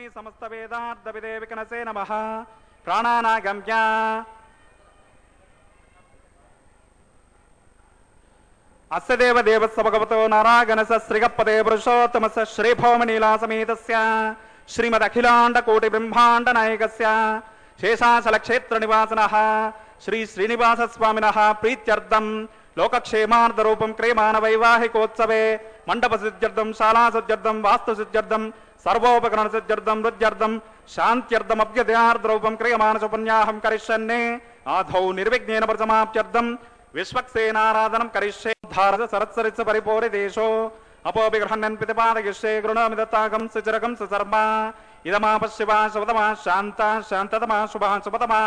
तस्मै समस्तवेदार्थविदे विकनसे नमः। प्राणानागम्य अस्य देवदेवस्य भगवतो नारायणस्य श्रीगप्पदे पुरुषोत्तमस्य श्रीभौमनीलासमेतस्य श्रीमदखिलाण्डकोटिब्रह्माण्डनायकस्य शेषाचलक्षेत्रनिवासिनः श्री श्रीनिवासस्वामिनः प्रीत्यर्थं लोकक्षेमार्थरूपं क्रियमाण वैवाहिकोत्सवे मण्डपसिद्ध्यर्थं शालासिद्ध्यर्थं वास्तुसिद्ध्यर्थं सर्वोपकरणसिद्ध्यर्थं हृद्यर्थं शान्त्यर्थमभ्युदयार्थरूपं क्रियमाण पुण्याहं करिष्यन्ने आधौ निर्विघ्नेन प्रसमाप्त्यर्थं विश्वक्सेनाराधनं करिष्ये। धारत सरत्सरित्स परिपूरितेषु अपोऽभिगृह्णन् प्रतिपादयिष्ये गृह्णामि दत्ताकं सुचिरकं सुसर्मा इदमापश्यवा शुभतमा शान्ता शान्ततमा शुभा शुभतमा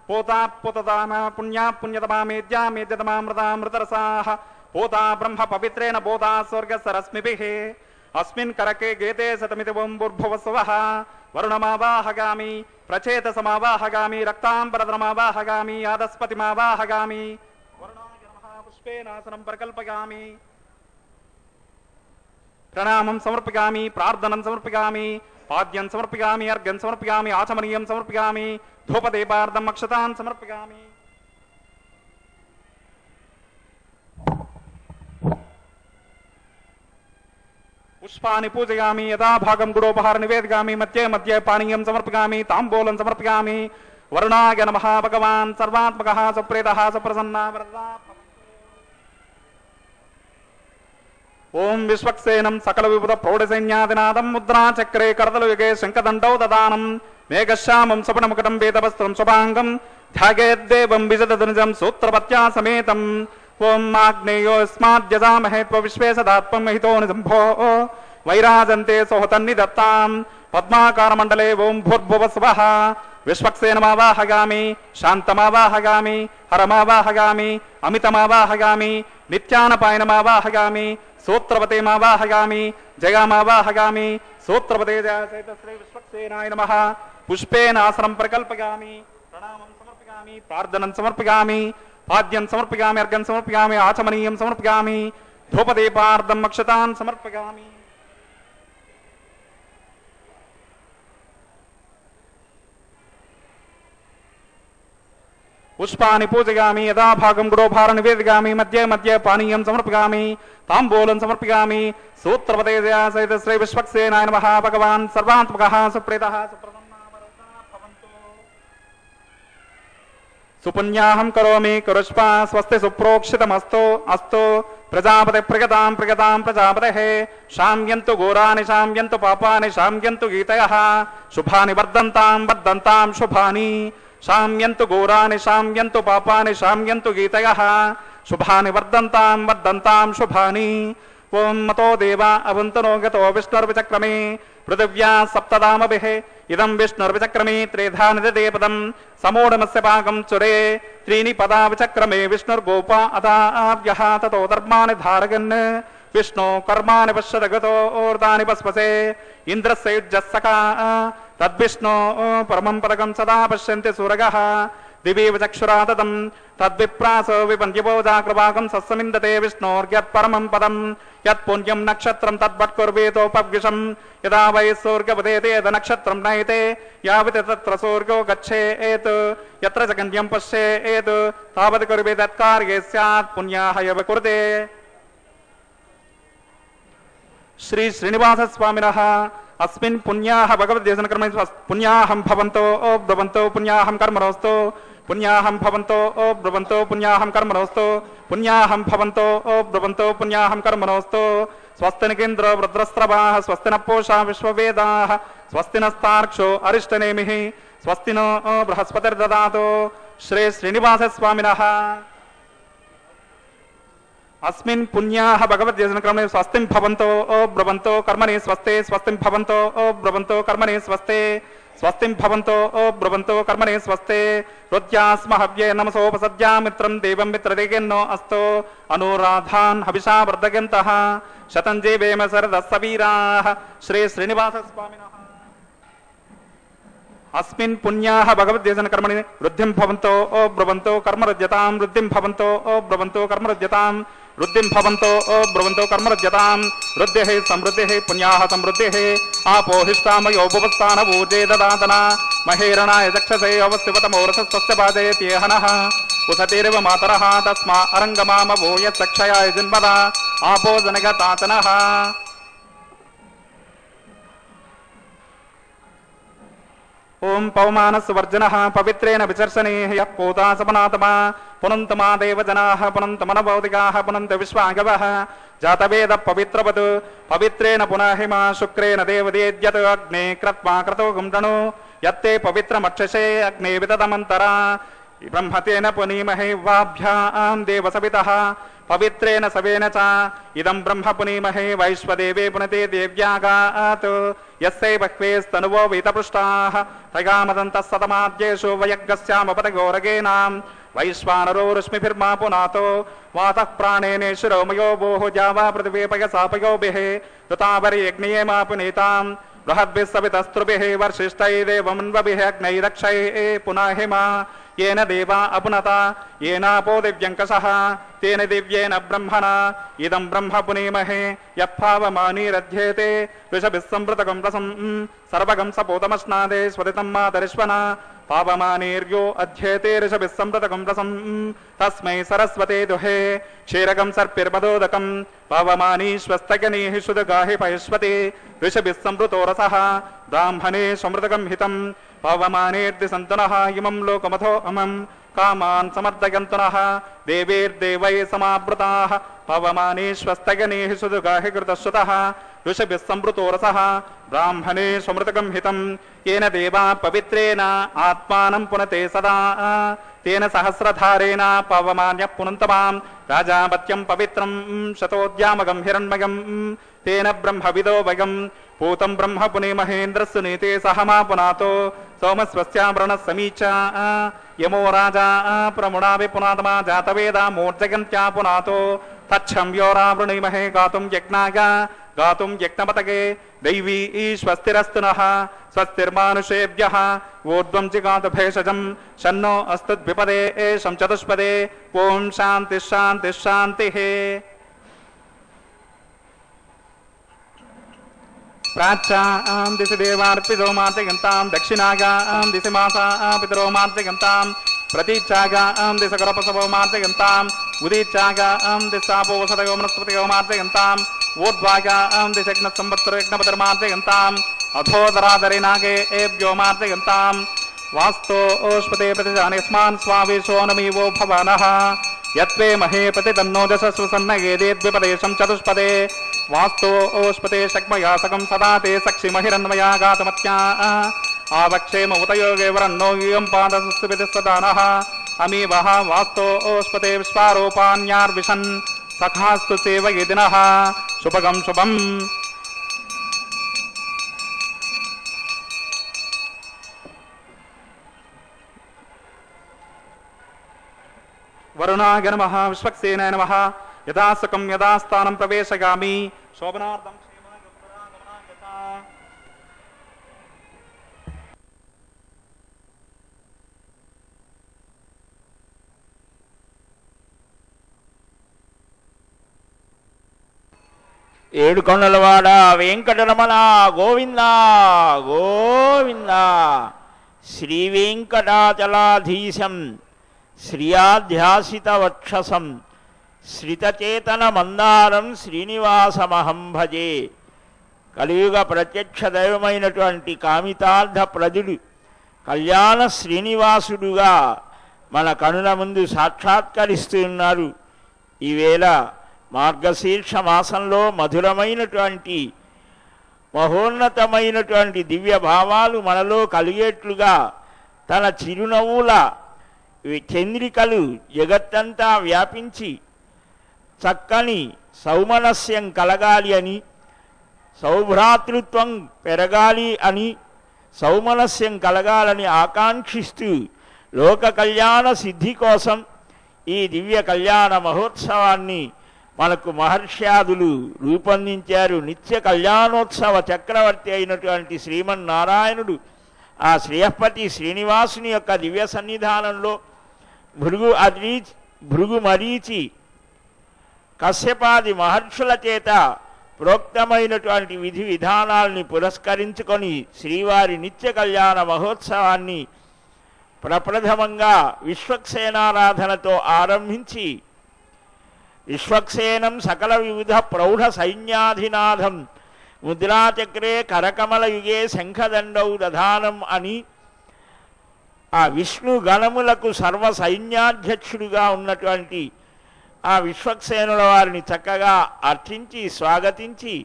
पोता पोतदाना पुण्या पुण्यतमा मेद्या मेद्यतमा मृता मृतरसाः पोता ब्रह्म पवित्रेण बोधा स्वर्गसरस्मिभिः अस्मिन् करके गेते शतमिति भूर्भुवस्वः वरुणमावाहगामि प्रचेतसमावाहगामि रक्ताम्बरधरमावाहगामि आदस्पतिमावाहगामि पुष्पेनासनं प्रकल्पयामि प्रणामं समर्पयामि प्रार्थनं समर्पयामि पाद्यं समर्पयामि अर्घ्यं समर्पयामि आचमनीयं समर्पयामि धूपदीपार्थम् अक्षतान् समर्पयामि। पुष्पाणि पूजयामि यदा भागं गुडोपहार निवेदयामि मध्ये मध्ये पानीयं समर्पयामि ताम्बूलं समर्पयामि। वरुणाय नमः। भगवान् सर्वात्मकः सुप्रीतः सुप्रसन्नः वरदः। ओं विश्वक्सेनं सकल विभुत प्रौढसैन्यादिनादं मुद्राचक्रे करतलयुगे शङ्खदण्डौ ददानं मेघश्यामं स्वप्नमुकुटं वेदवस्त्रं शुभाङ्गं ध्यायेद्देवं विशदधनुजं सूत्रपत्या समेतम् ओं आग्नेयोऽस्माद्यजामहे त्वविश्वे सदात्मं महितो निजम्भो वैराजन्ते सोहतन्निदत्तां पद्माकारमण्डले ओं भूर्भुवस्वः। विश्वक्सेनमावाहगामि शान्तमावाहगामि हरमावाहगामि अमितमावाहगामि नित्यानपायनमावाहगामि सूत्रपतेमावाहगामि जयामावाहगामि सूत्रपते जयसहित श्री विश्वक्सेनाय नमः। पुष्पेन आसनं प्रकल्पयामि प्रणामं समर्पयामि प्रार्थनं समर्पयामि पाद्यं समर्पयामि अर्घ्यं समर्पयामि आचमनीयं समर्पयामि धूपदीपार्थम् अक्षतान् समर्पयामि। पुष्पाणि पूजयामि यदा भागं गुडोपहार निवेदयामि मध्ये मध्ये पानीयं समर्पयामि ताम्बूलं समर्पयामि सूत्रपते सहित श्री विश्वक्सेनाय नमः। भगवान् सर्वात्मकः सुप्रीतः सुप्रसन्नः वरदः भवन्तु। सुपुण्याहं करोमि कुरुष्वा स्वस्ति सुप्रोक्षितमस्तु अस्तु प्रजापते प्रगतां प्रगतां प्रजापतेः शाम्यन्तु घोराणि शाम्यन्तु पापानि शाम्यन्तु गीतयः शुभानि वर्धन्तां वर्धन्तां शुभानि शाम्यन्तु घोराणि शाम्यन्तु पापानि शाम्यन्तु गीतयः शुभानि वर्धन्तां वर्धन्तां शुभानि। ओं मतो देवा अवन्तनो गतो विष्णुर्विचक्रमे पृथिव्या सप्तदामभिः इदं विष्णुर्विचक्रमे त्रेधा निददे पदं समूढमस्य पाकं चुरे त्रीणि पदा विचक्रमे विष्णुर्गोपा अदाव्यः ततो धर्माणि धारयन् विष्णु कर्माणि पश्यत गतो ऊर्ध्वानि पस्पसे इन्द्रस्य युज्यस्सखा तद्विष्णु परमं पदकं सदा पश्यन्ति सूरगः दिवीव चक्षुरा तदं तद्विप्रासो विपन्त्यबोधा कृपाकं सस्समिन्दते विष्णोर्यत्परमं पदं यत्पुण्यं नक्षत्रं तद्वत्कुर्वेतोपविशं यदा वै सूर्यपदेते यद नक्षत्रं नयते यावत् तत्र सूर्यो गच्छेत् यत्र च गण्यं पश्येत् तावत् कुर्वे तत्कार्ये स्यात् पुण्याः यव कुरुते। श्री श्रीनिवासस्वामिनः अस्मिन् पुण्याः भगवद्देशनकर्मणि पुण्याहं भवन्तो ब्रुवन्तो पुण्याहं कर्मणोऽस्तु पुण्याहं भवन्तो ब्रुवन्तो पुण्याहं कर्मणोऽस्तु पुण्याहं भवन्तो ब्रुवन्तो पुण्याहं कर्मणोऽस्तु। स्वस्ति निकेन्द्रो रुद्रस्रवाः स्वस्ति न पूषा विश्ववेदाः स्वस्ति नस्तार्क्ष्यो अरिष्टनेमिः स्वस्ति नो बृहस्पतिर्ददातु। श्री श्रीनिवासस्वामिनः अस्मिन् पुण्याः भगवद्देशनक्रमे स्वस्तिं भवन्तो ब्रुवन्तो कर्मणि स्वस्ते स्वस्तिं भवन्तो ब्रुवन्तो कर्मणि स्वस्ते स्वस्तिं भवन्तो ब्रुवन्तो कर्मणि स्वस्ते। रुद्यास्महव्ये नमसोपसद्या मित्रं देवं मित्रदेगेन्नो अस्तु अनुराधान् हविषा वर्धयन्तः शतं जीवेम शरदः वीराः। श्री श्रीनिवासस्वामिनः अस्मिन् पुण्याः भगवद्देशनकर्मणि वृद्धिं भवन्तो ब्रुवन्तो कर्मरुज्यतां वृद्धिं भवन्तो ब्रुवन्तो कर्मरुज्यतां వృద్ధిం భవంతో బ్రువంతో కర్మరజ్యతాం వృద్ధిః సమృద్ధిః పుణ్యాః సమృద్ధిః ఆపోహిష్టామయో భువస్థాన ఊర్జే దదాతన మహేరణాయ చక్షసే అవస్థివతమోరసస్తస్య బాధయత్యేహనః ఉసతిరివ మాతరః తస్మా అరంగమామవో యచ్చక్షయాయ జన్మద ఆపో జనగతాతనః ఓం పౌమానస్వర్జనః పవిత్రేణ విచర్షణే యః పోతా సపనాతమా పునంతమా దేవజనాః పునంతమనభౌతికాః పునంత విశ్వాగవః జాతవేద పవిత్రవత్ పవిత్రేణ పునఃహిమా శుక్రేణ దేవదేద్యత్ అగ్నే క్రత్వా క్రతో గుండణో యత్తే పవిత్రమక్షసే అగ్నే వితతమంతరా బ్రహ్మతేన పునీమహే వాభ్యాం దేవసవితః పవిత్రేణ సవేన చ ఇదం బ్రహ్మ పునీమహే వైశ్వదేవే పునతే దేవ్యాగాత్ యస్సై బహ్వేస్తనువో వీతపృష్టాః తగామదంతః సతమాద్యేషు వయగ్గస్యామపతగోరగేనాం వైశ్వానరో రశ్మిభిర్మా పునాతో వాతః ప్రాణేనేశ్వరోమయో భోః జావా పృథివీపయ సాపయోభిః ఋతావరి మా పునీతాం బృహద్భిः సవితస్త్రుభిः వర్షిష్టైదేవమన్వభిः అగ్నైరక్షైः పునఃహిమా येन देवा अपुनता येनापो दिव्यङ्कषः तेन दिव्येन ब्रह्मणा इदं ब्रह्म पुनीमहे यत्भावमानीरध्येते ऋषभिः संवृतकं रसं सर्वगं सपोतमश्नादे स्वदितं मातरिश्वना पावमानीर्यो अध्येते ऋषभिः संवृतकं रसं तस्मै सरस्वते दुहे क्षीरकं सर्पिर्मदोदकं पावमानीश्वस्तगनीः शुदगाहि पयस्वते ऋषभिः संवृतो रसः ब्राह्मणे समृतकं हितं पावमानेर्दिसन्तुनः इमं लोकमथो अमं कामान् समर्दयन्तुनः देवैर्देवैः समावृताः पवमानेष्वस्तगनेः सुदुगाहि कृतश्रुतः ऋषभिः संवृतो रसः ब्राह्मणे समृतकं हितं येन देवा पवित्रेण आत्मानं पुनते सदा तेन सहस्रधारेण पवमान्यः पुनन्तमां राजापत्यं पवित्रं शतोद्यामगं हिरण्मयं तेन ब्रह्मविदो वयं पूतं ब्रह्म पुनीमहेन्द्रस्य नीते सहमा पुनातो सोमस्वस्यावरणः समीचा यमो राजा प्रमुणाभि पुनातमा जातवेदा मूर्जयन्त्या पुनातो तच्छं योरावृणीमहे गातुं यज्ञाय गातुं यज्ञपतगे दैवी स्वस्तिरस्तु नः स्वस्तिर्मानुषेभ्यः ऊर्ध्वं जिगातु भेषजं शन्नो अस्तुद्विपदे शं चतुष्पदे ओं शान्तिः शान्तिः शान्तिः प्राच्यां दिशि देवार्पितो मार्जयन्तां दक्षिणागां दिशि मासा पितरो मार्जयन्तां प्रतीचागां दिशि करपसवो मार्जयन्ताम् उदीचागां दिशापो वसतयो वनस्पतयो मार्जयन्ताम् ऊर्ध्वागां दिशग्नसंवत्सरयज्ञपतिर्मार्जयन्ताम् अधोदरादरे नागे एभ्यो मार्जयन्ताम् वास्तो ओष्पते प्रतिजानेस्मान् स्वावेशो नमीवो भवानः यत्वे महे प्रतितन्नोजसस्वसन्नगेदेद्विपदेशं चतुष्पदे वास्तो ओष्पते शक्मयासकं सदा ते सक्षिमहिरन्मया गातमत्या आवक्षेम उतयोगे वरन्नो यूयं पादसुस्वितिः सदानः अमीवः वास्तो ओष्पते विश्वारोपान्यार्विशन् सखास्तु सेवयेदिनः शुभगं शुभम् वरुणाय नमः विश्वक्सेनाय नमः यदा सुखं यदा स्थानं प्रवेशयामि शोभनार्थं ఏడుకొండలవాడ వెంకటరమణ గోవింద గోవింద శ్రీ వెంకటాచలాధీశం శ్రియాధ్యాసిత వక్షసం శ్రితచేతన మందారం శ్రీనివాసమహం భజే. కలియుగ ప్రత్యక్ష దైవమైనటువంటి కామితార్థ ప్రజుడు కళ్యాణ శ్రీనివాసుడుగా మన కనుల ముందు సాక్షాత్కరిస్తూ ఉన్నారు. ఈవేళ మార్గశీర్ష మాసంలో మధురమైనటువంటి మహోన్నతమైనటువంటి దివ్య భావాలు మనలో కలిగేట్లుగా తన చిరునవ్వుల చంద్రికలు జగత్తంతా వ్యాపించి చక్కని సౌమనస్యం కలగాలి అని, సౌభ్రాతృత్వం పెరగాలి అని, సౌమనస్యం కలగాలని ఆకాంక్షిస్తూ లోక కళ్యాణ సిద్ధి కోసం ఈ దివ్య కళ్యాణ మహోత్సవాన్ని మనకు మహర్ష్యాదులు రూపొందించారు. నిత్య కళ్యాణోత్సవ చక్రవర్తి అయినటువంటి శ్రీమన్నారాయణుడు ఆ శ్రీయపతి శ్రీనివాసుని యొక్క దివ్య సన్నిధానంలో భృగు మరీచి కశ్యపాది మహర్షుల చేత ప్రోక్తమైనటువంటి విధి విధానాల్ని పురస్కరించుకొని శ్రీవారి నిత్య కళ్యాణ మహోత్సవాన్ని ప్రప్రథమంగా విశ్వక్సేనారాధనతో ఆరంభించి విశ్వక్సేనం సకల వివిధ ప్రౌఢ సైన్యాధినాథం ముద్రాచక్రే కరకమలయుగే శంఖదండౌ దధానం అని ఆ విష్ణు గణములకు సర్వ సైన్యాధ్యక్షుడిగా ఉన్నటువంటి ఆ విశ్వక్సేనుల వారిని చక్కగా అర్చించి స్వాగతించి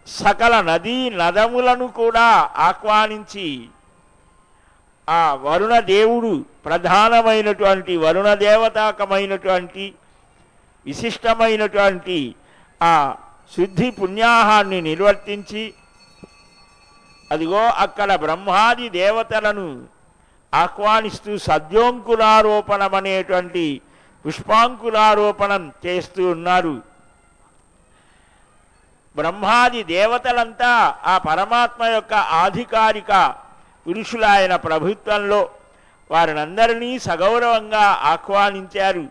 సకల నదీ నదములను కూడా ఆహ్వానించి ఆ వరుణదేవుడు ప్రధానమైనటువంటి వరుణదేవతాకమైనటువంటి విశిష్టమైనటువంటి ఆ శుద్ధి పుణ్యాహాన్ని నిర్వర్తించి అదిగో అక్కడ బ్రహ్మాది దేవతలను ఆహ్వానిస్తూ సద్యోంకులారోపణం అనేటువంటి పుష్పాంకులారోపణం చేస్తూ ఉన్నారు. బ్రహ్మాది దేవతలంతా ఆ పరమాత్మ యొక్క ఆధికారిక పురుషులాయన ప్రభుత్వంలో వారినందరినీ సగౌరవంగా ఆహ్వానించారు.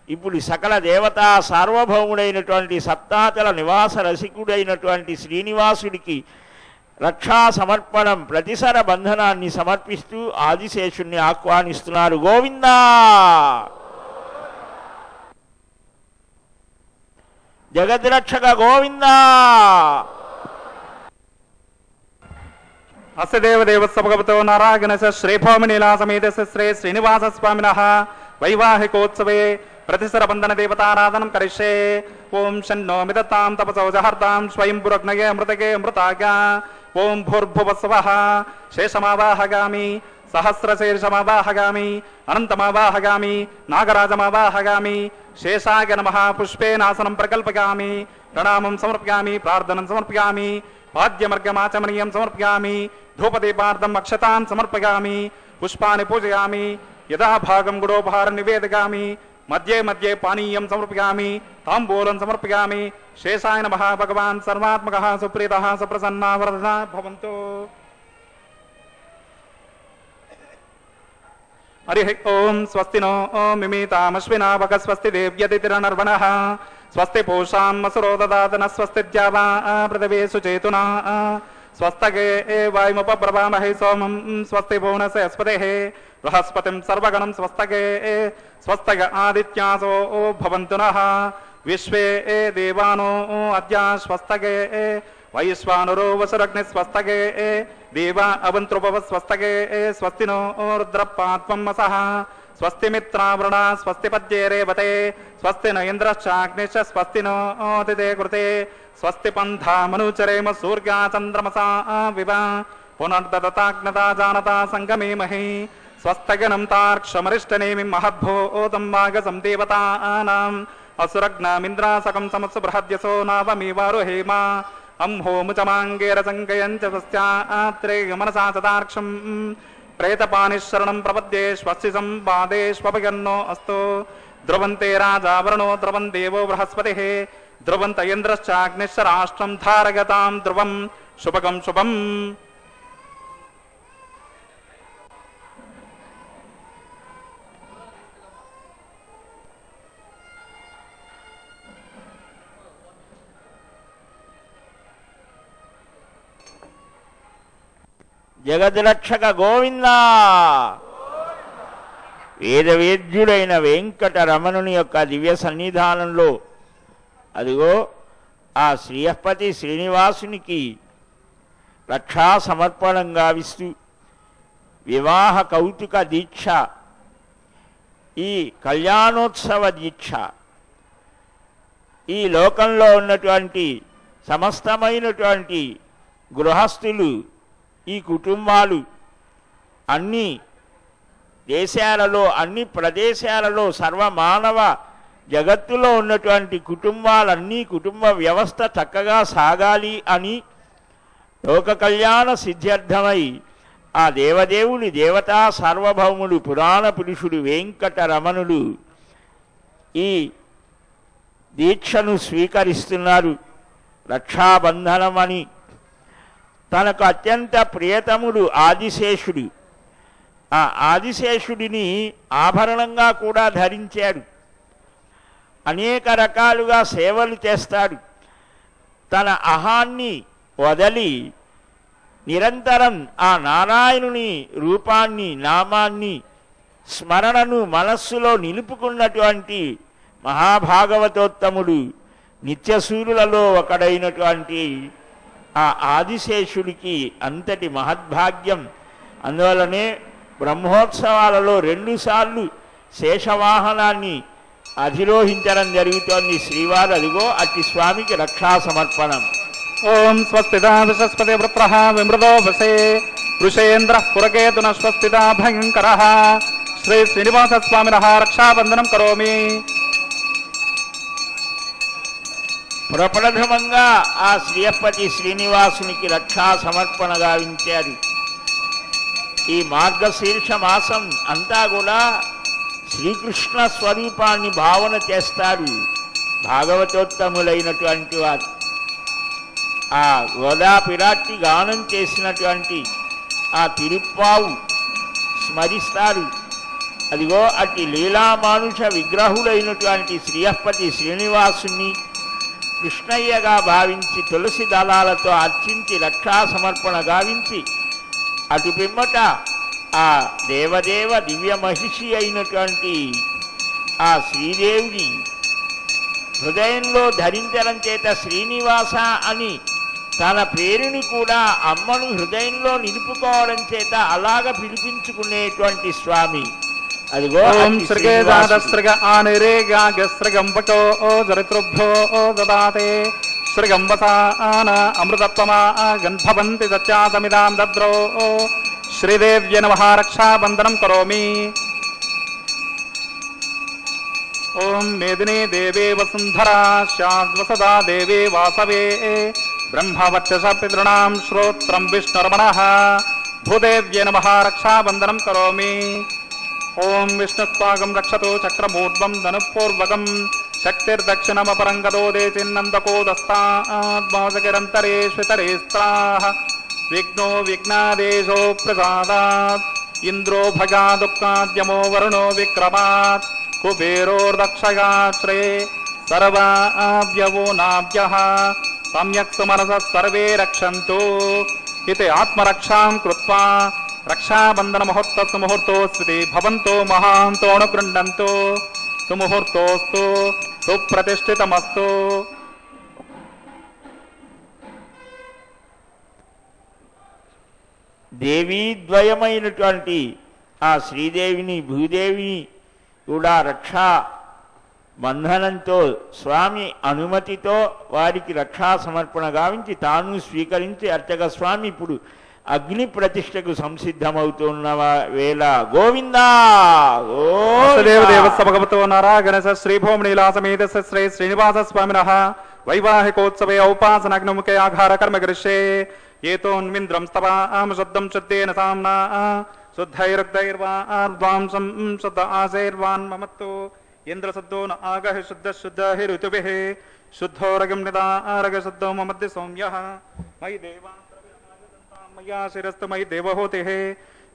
ఇప్పుడు సకల దేవతా సార్వభౌముడైనటువంటి సప్తాతల నివాస రసికుడైనటువంటి శ్రీనివాసుడికి రక్షా సమర్పణం ప్రతిసర బంధనాన్ని సమర్పిస్తూ ఆదిశేషుణ్ణి ఆహ్వానిస్తున్నారు. గోవిందా జగద్రక్షక గోవిందా. అస్య దేవదేవస్య భగవతో నారాయణస్య శ్రీభౌమినీలా సమేతస్య శ్రీ శ్రీనివాస స్వామినః వైవాహికోత్సవే ప్రతిసర బంధన దేవతారాధనం కరిష్యే. ఓం షన్నో మిదతాం తపసౌ జహర్తాం స్వయంభురగ్నగే అమృతగే అమృతాగ. ఓం భూర్భువస్వః శేషమావాహగామి సహస్రశీర్షమావాహగామి అనంతమావాహగామి నాగరాజమావాహగామి. శేషాయ నమః పుష్పేనాసనం ప్రకల్పయామి ప్రణామం సమర్పయామి ప్రార్థనం సమర్పయామి పాద్యమర్గమాచమనీయం సమర్పయామి ధూపదీపార్థం అక్షతాన్ సమర్పయామి పుష్పాన్ని పూజయామి యథాభాగం గుడోపహారం నివేదయామి మధ్యే మధ్యే పానీయం సమర్పయామి తాంబూలం సమర్పయామి. శేషాయ నమః భగవాన్ సర్వాత్మకః సుప్రీతః సుప్రసన్నా వరదనా భవంతు. హరి ఓం స్వస్తి నో ఓం మిమీతామశ్వినా భగ స్వస్తి దేవ్యతిరనర్వణః స్వస్తి పూషాం మసురో దదాతన స్వస్తి ద్యావా పృథివీ సుచేతునా స్వస్తగే వాయుముపబ్రవామహే సోమం స్వస్తి భువనస్య స్పతిః బృహస్పతిం సర్వగణం స్వస్తగే స్వస్తగ ఆదిత్యాసో భవంతు నః విశ్వే దేవానో అద్య స్వస్తగే వైశ్వానరో వసురగ్ని స్వస్తగే దేవా అవంతృపవ స్వస్తగే స్వస్తి నో రుద్రపాత్వం వసః స్వస్తి మిత్రావృణ స్వస్తి పద్యే రేవతే స్వస్తి న ఇంద్రశ్చాగ్నిశ్చ స్వస్తి నో తిథే కృతే స్వస్తి పంథా మనుచరేమ సూర్యా చంద్రమసా వివ పునర్దతాజ్ఞతా జానతా సంగమేమహి స్వస్తగనం తార్క్షమరిష్టనేమి మహద్భూతం వాగసం దేవతానాం అసురగ్నామింద్రాసకం సమస్సు బృహద్యసో నావమీవారుహేమ అంహోముచమాంగేరసంగయంచ స్వస్త్రేయ మనసా సదార్క్షం ప్రేతపానిశరణం ప్రపద్యే స్వస్తి సంపాదేష్వపగన్నో అస్తు. ధ్రువంతే రాజావరణో ధ్రువం దేవో బృహస్పతి ధ్రువంత ఇంద్రశ్చాగ్నిశ్చ రాష్ట్రం ధారగతాం ధ్రువం శుభగం శుభం. జగద్రక్షక గోవిందా. వేదవేద్యుడైన వెంకటరమణుని యొక్క దివ్య సన్నిధానంలో అదిగో ఆ శ్రీయపతి శ్రీనివాసునికి రక్షా సమర్పణం గావిస్తూ వివాహ కౌతుక దీక్ష, ఈ కళ్యాణోత్సవ దీక్ష ఈ లోకంలో ఉన్నటువంటి సమస్తమైనటువంటి గృహస్థులు, ఈ కుటుంబాలు అన్ని దేశాలలో అన్ని ప్రదేశాలలో సర్వమానవ జగత్తులో ఉన్నటువంటి కుటుంబాలన్నీ కుటుంబ వ్యవస్థ చక్కగా సాగాలి అని లోక కళ్యాణ సిద్ధ్యర్థమై ఆ దేవదేవుని దేవతా సార్వభౌముడు పురాణ పురుషుడు వెంకటరమణుడు ఈ దీక్షను స్వీకరిస్తున్నారు. రక్షాబంధనమని తనకు అత్యంత ప్రియతముడు ఆదిశేషుడు. ఆ ఆదిశేషుడిని ఆభరణంగా కూడా ధరించాడు. అనేక రకాలుగా సేవలు చేస్తాడు. తన అహాన్ని వదలి నిరంతరం ఆ నారాయణుని రూపాన్ని, నామాన్ని, స్మరణను మనస్సులో నిలుపుకున్నటువంటి మహాభాగవతోత్తముడు, నిత్యసూరులలో ఒకడైనటువంటి ఆ ఆదిశేషుడికి అంతటి మహద్భాగ్యం. అందువలనే బ్రహ్మోత్సవాలలో 2 సార్లు శేషవాహనాన్ని అధిరోహించడం జరుగుతోంది శ్రీవారు. అదిగో అట్టి స్వామికి రక్షా సమర్పణం. ఓం స్వస్తిదా విశస్పతి వృత్రః విమృదో వసే వృషేంద్ర పురకేతున స్వస్తిదా భయంకరః. శ్రీ శ్రీనివాస స్వామినః రక్షాబంధనం కరోమి. ప్రప్రథమంగా ఆ శ్రీయప్పతి శ్రీనివాసునికి రక్షా సమర్పణ గావించారు. ఈ మార్గశీర్ష మాసం అంతా కూడా శ్రీకృష్ణ స్వరూపాన్ని భావన చేస్తారు భాగవతోత్తములైనటువంటి వారు. ఆ గోదా పిరాట్టి గానం చేసినటువంటి ఆ తిరుప్పావు స్మరిస్తారు. అదిగో అట్టి లీలామానుష విగ్రహుడైనటువంటి శ్రీయప్పతి శ్రీనివాసుని కృష్ణయ్యగా భావించి తులసి దళాలతో అర్చించి రక్షా సమర్పణ గావించి అటు పిమ్మట ఆ దేవదేవ దివ్య మహిషి అయినటువంటి ఆ శ్రీదేవిని హృదయంలో ధరించడం చేత శ్రీనివాస అని తన పేరుని కూడా అమ్మను హృదయంలో నిలుపుకోవడం చేత అలాగ పిలిపించుకునేటువంటి స్వామి. అదిగో ఓం సృగే జాతసృగ ఆనిరేగాగసృగంపకో జరితృభ్యో దదాతే సృగంబసాన అమృతత్వమా గన్భవంతి సత్యాతమిదాం దద్రో. శ్రీదేవ్య నమః రక్షాబంధనం కరోమి. ఓం మేదినే దేవే వసుంధరా శాశ్వసదా దేవే వాసవే బ్రహ్మవర్చస పితॄణాం శ్రోత్రం విష్ణుర్మణః. భూదేవ్య నమః రక్షాబంధనం కరోమి. ఓం విష్ణుత్వాగం రక్షతో చక్రమూర్ధ్వం ధనుపూర్వకం శక్తిర్దక్షిణమపరంగదో దేచిన్నందకోదస్తాద్వాసగిరంతరేష్వితరేస్త్రాః. విఘ్నో విఘ్నాదేశో ప్రసాదాత్ ఇంద్రో భగాదుఃఖాద్యమో వరుణో విక్రమాత్ కుబేరోర్దక్షగాశ్రే సర్వావ్యవో నాభ్యః సమ్యక్ సుమనసః సర్వే రక్షन्तు. ఇతి ఆత్మరక్షాం కృత్వా రక్షాబంధన ముహూర్త సుముహూర్తోస్తి భవంతో మహాంతోను గృహంతు. సుముహూర్తోస్తు సుప్రతిష్ఠితమస్తు. దేవీద్వయమైనటువంటి ఆ శ్రీదేవిని భూదేవిని కూడా రక్షా బంధనంతో స్వామి అనుమతితో వారికి రక్షా సమర్పణ గావించి తాను స్వీకరించి అర్చక స్వామి ఇప్పుడు అగ్ని ప్రతిష్టకు సంసిద్ధమవుతున్న వేళ గోవిందా దేవదేవస్య భగవతో నారాయణస శ్రీభౌమనీలా సమేత శ్రీ శ్రీనివాస స్వామినః వైవాహికోత్సవే ఔపాసనాగ్నిముఖే ఆఘార కర్మ గరిష్యే. ఏతోన్మింద్రం స్తవాం శుద్ధం శుద్ధేన సామ్నా శుద్ధైరుగ్ధైర్వార్ధ్వాంసం శుద్ధ ఆశైర్వాన్మమత్తు. ఇంద్రశుద్ధో న ఆగః శుద్ధ శుద్ధ హి ఋతుభిః శుద్ధోరగం నిదారగ శుద్ధో మమద్య సౌమ్యః. మయి దేవా మయా శిరస్తు మయి దేవహోతిః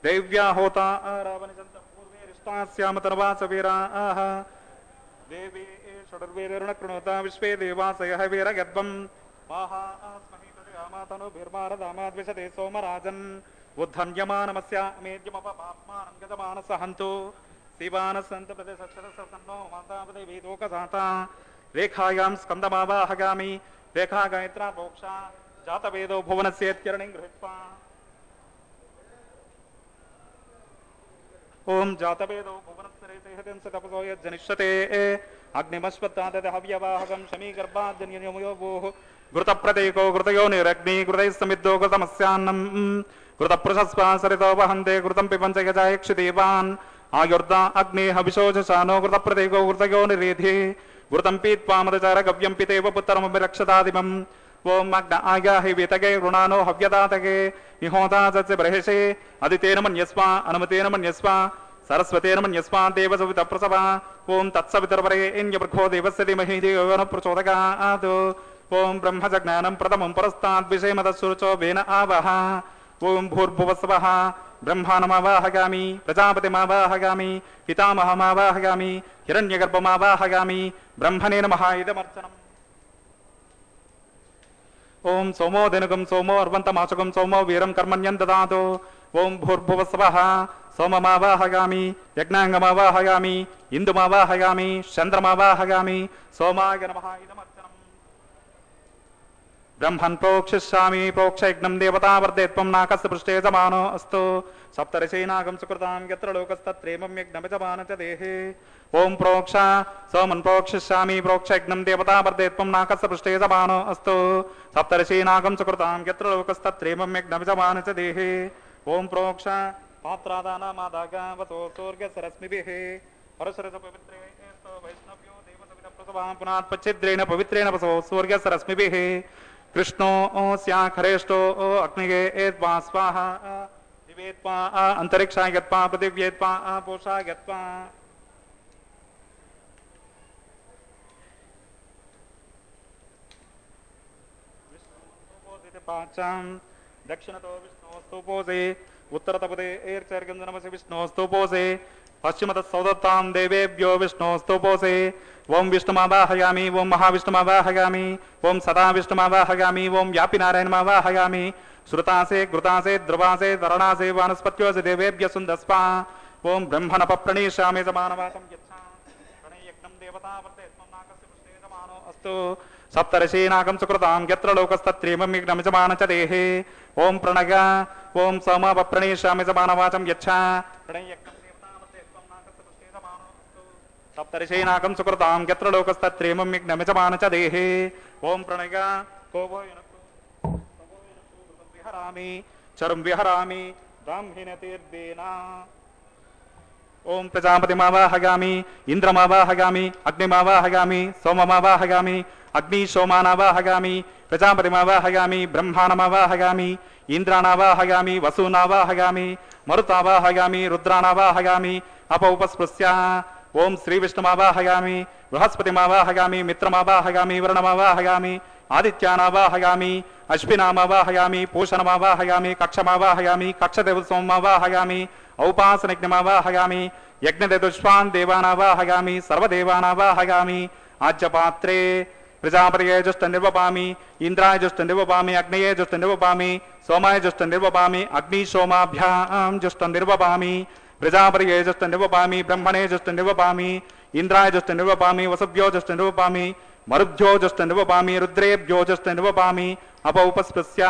దైవ్యా హోతా రావణిజంత పూర్వే రిష్టాస్యామ తనవాస వీరాః. దేవే షడుర్వేరేణ కృణోత విశ్వే దేవాసయః వీరగద్వం మాహాస్మహి తదయామాతను భిర్మారదామాద్విషతే సోమరాజన్. ఉద్ధన్యమానమస్య మేద్యమపపాప్మానం గజమానసహంతు. శివానసంత ప్రదేశక్షరసన్నో మాతాపదే వేదోకసాత. రేఖాయాం స్కందమావాహగామి రేఖా గాయత్రా మోక్ష జాతవేదో భువనస్యేత్యరణిం గృహీత్వా. ఓం జాతవేదో భువనస్యరేతేహతిం తపసో యజ్జనిష్యతే. అగ్నిమశ్వత్తాదత హవ్యవాహకం శమీగర్భాజన్యమయోభూః. ఘృతప్రతీకో ఘృతయోనిరగ్ని ఘృతైస్తమిద్దో ఘృతమస్యాన్నం. ఘృతపృషస్వా సరితో వహంతే ఘృతం పిబంచ యజాయక్షిదేవాన్. ఆయుర్దా అగ్నే హవిశోజశానో ఘృతప్రతీకో ఘృతయోనిరేధి. ఘృతం పీత్వా మదచార గవ్యం పితేవ పుత్రమభిరక్షతాదిమం. ఓం అగ్న ఆయాహి వీతగే రుణానో హవ్యదాతగే నిహోదా సస్య బృహేషే. అదితేన మన్యస్వ అనుమతేన మన్యస్వ సరస్వతేన మన్యస్వ దేవసవిత ప్రసవ. ఓం తత్సవితుర్వరేణ్యభృగో దేవస్య ధీమహి ధియో నః ప్రచోదయాత్. ఓం బ్రహ్మజజ్ఞానం ప్రథమం పురస్తాద్ విషేమతః శుచో వేన ఆవహ. ఓం భూర్భువస్వః బ్రహ్మాణమావాహగామి ప్రజాపతిమావాహగామి పితామహమావాహగామి హిరణ్యగర్భమావాహగామి బ్రహ్మణే నమః ఇదమర్చనం. ఓం సోమో ధనుగం సోమో అర్వంతమాచకం సోమో వీరం కర్మణ్యం దదాతు. ఓం భూర్భువస్వః సోమమావాహగామి యజ్ఞాంగమావాహగామి ఇందుమావాహగామి చంద్రమావాహగామి సోమాయ నమః ఇదమర్చనం. బ్రహ్మన్ ప్రోక్షిష్యామి ప్రోక్షయజ్ఞం దేవతా వర్ధేత్వం నాకస్య పృష్ఠే జమానో అస్తు. సప్తర్షీనాగం సుకృతాం యత్ర లోకస్తత్రేమం యజ్ఞమిజమాన చ దేహే. ఓం ప్రోక్ష సోమన్ ప్రోక్షిష్యామి ప్రోక్షయజ్ఞం దేవతా వర్ధేత్వం నాకస్య పృష్ఠే జమానో అస్తు. సప్తర్షీనాగం సుకృతాం యత్ర లోకస్తత్రేమం యజ్ఞమిజమాన చ దేహే. ఓం ప్రోక్ష పాత్రాదానమాదాగవతో సూర్యసరశ్మిభిః పరశురస పవిత్రే వైష్ణవ్యో దేవసవిత ప్రసవాం పునాత్పచ్చిద్రేణ పవిత్రేణ వసో సూర్యసరశ్మిభిః. కృష్ణో స్యాఖరేష్టో అగ్నిగే ఏత్వా స్వాహా దివేత్వా అంతరిక్షాయత్వా పృథివ్యేత్వా పోషాయత్వా. దక్షిణతో విష్ణోస్తూపోసే ఉత్తరతపదే ఏర్చర్గంజనమసి విష్ణోస్తూపోసే పశ్చిమత సౌదత్తాం దేవేభ్యో విష్ణోస్తూపోసే. ఓం విష్ణుమావాహయామి ఓం మహావిష్ణుమావాహయామి ఓం సదా విష్ణుమావాహయామి ఓం వ్యాపినారాయణమావాహయామి. శ్రుతాసే ఘృతాసే ధ్రువాసే తరణాసే వానస్పత్యోసే దేవేభ్య సుందస్పా. ఓం బ్రహ్మణప ప్రణీష్యామి సమానవాసం యజ్ఞం దేవతావర్ధేత్వం నాకస్య పృష్ఠే జమానో అస్తు. సప్తర్షీనాగం సుకృతాం యత్ర లోకస్తత్రేమం యజ్ఞమిజమాన చ దేహే. ఓం ప్రణగ ఓం సోమప ప్రణీష్యామి సమానవాచం యచ్చ ప్రణయజ్ఞం దేవతావర్ధేత్వం నాకస్య పృష్ఠే జమానో అస్తు. సప్తర్షీనాగం సుకృతాం యత్ర లోకస్తత్రేమం యజ్ఞమిజమాన చ దేహే. ఓం ప్రణగ కోవో విహరామి చరం విహరామి బ్రాహ్మణ తీర్థేన. ఓం ప్రజాపతిమావాహగామి ఇంద్రమావాహగామి అగ్నిమావాహగామి సోమమావాహగామి అగ్ని సోమానావాహగామి ప్రజాపతిమావాహగామి బ్రహ్మాణమావాహగామి ఇంద్రానావాహగామి వసూనావాహగామి మరుతావాహగామి రుద్రానావాహగామి అపౌపస్పృశ్య. ఓం శ్రీ విష్ణుమావాహగామి బృహస్పతిమావాహగామి మిత్రమావాహగామి వరుణమావాహగామి ఆదిత్యానావాహగామి అశ్వినామావాహగామి పూషణమావాహగామి కక్షమావాహగామి కక్షదేవసోమావాహగామి ఔపాసనజ్ఞమావాహగామి యజ్ఞదేదుష్వాన్ దేవానావాహగామి సర్వదేవానావాహగామి. ఆజ్యపాత్రే ప్రజాపతయే జుష్ట నిర్వపామి ఇంద్రాయ జుష్ట నిర్వపామి అగ్నయే జుష్ట నిర్వపామి సోమాయ జుష్ట నిర్వపామి అగ్ని సోమాభ్యాం జుష్ట నిర్వపామి. ప్రజాపతయే జుష్ట నిర్వపామి బ్రహ్మణే జుష్ట నిర్వపామి ఇంద్రాయ జుష్ట నిర్వపామి వసుభ్యో జుష్ట నిర్వపామి మరుభ్యో జుష్ట నిర్వపామి రుద్రేభ్యో జుష్ట నిర్వపామి అపౌపస్పృశ్య.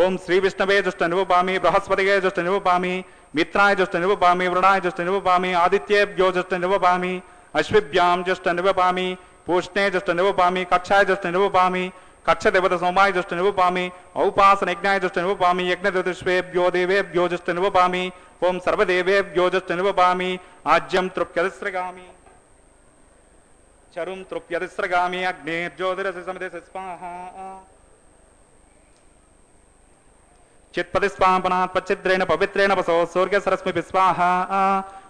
ఓం శ్రీ విష్ణవే జుష్ట నిర్వపామి బృహస్పతయే జుష్ట నిర్వపామి మిత్రాయ జుష్ట నిర్వపామి వృణాయ జుష్ట నిర్వపామి ఆదిత్యేభ్యో జుష్ట నిర్వపామి అశ్విభ్యాం జుష్ట నిర్వపామి పూష్ణే జుష్ట నిర్వపామి కక్షాయ జుష్ట నిర్వపామి కక్షదేవత సోమాయ జుష్ట నిర్వపామి ఔపాసనయజ్ఞాయ జుష్ట నిర్వపామి యజ్ఞదేతుష్వేభ్యో దేవేభ్యో జుష్ట నిర్వపామి. ఓం సర్వదేవేభ్యో జుష్ట నిర్వపామి. ఆజ్యం తృప్యతిస్రగామి చరుం తృప్యతిస్రగామి అగ్నేర్జ్యోతిరసి సమితి స్వాహా. చిత్పతిస్వాపనాత్ పచ్చిద్రేణ పవిత్రేణ వసో సూర్యసరశ్మిభిః స్వాహా.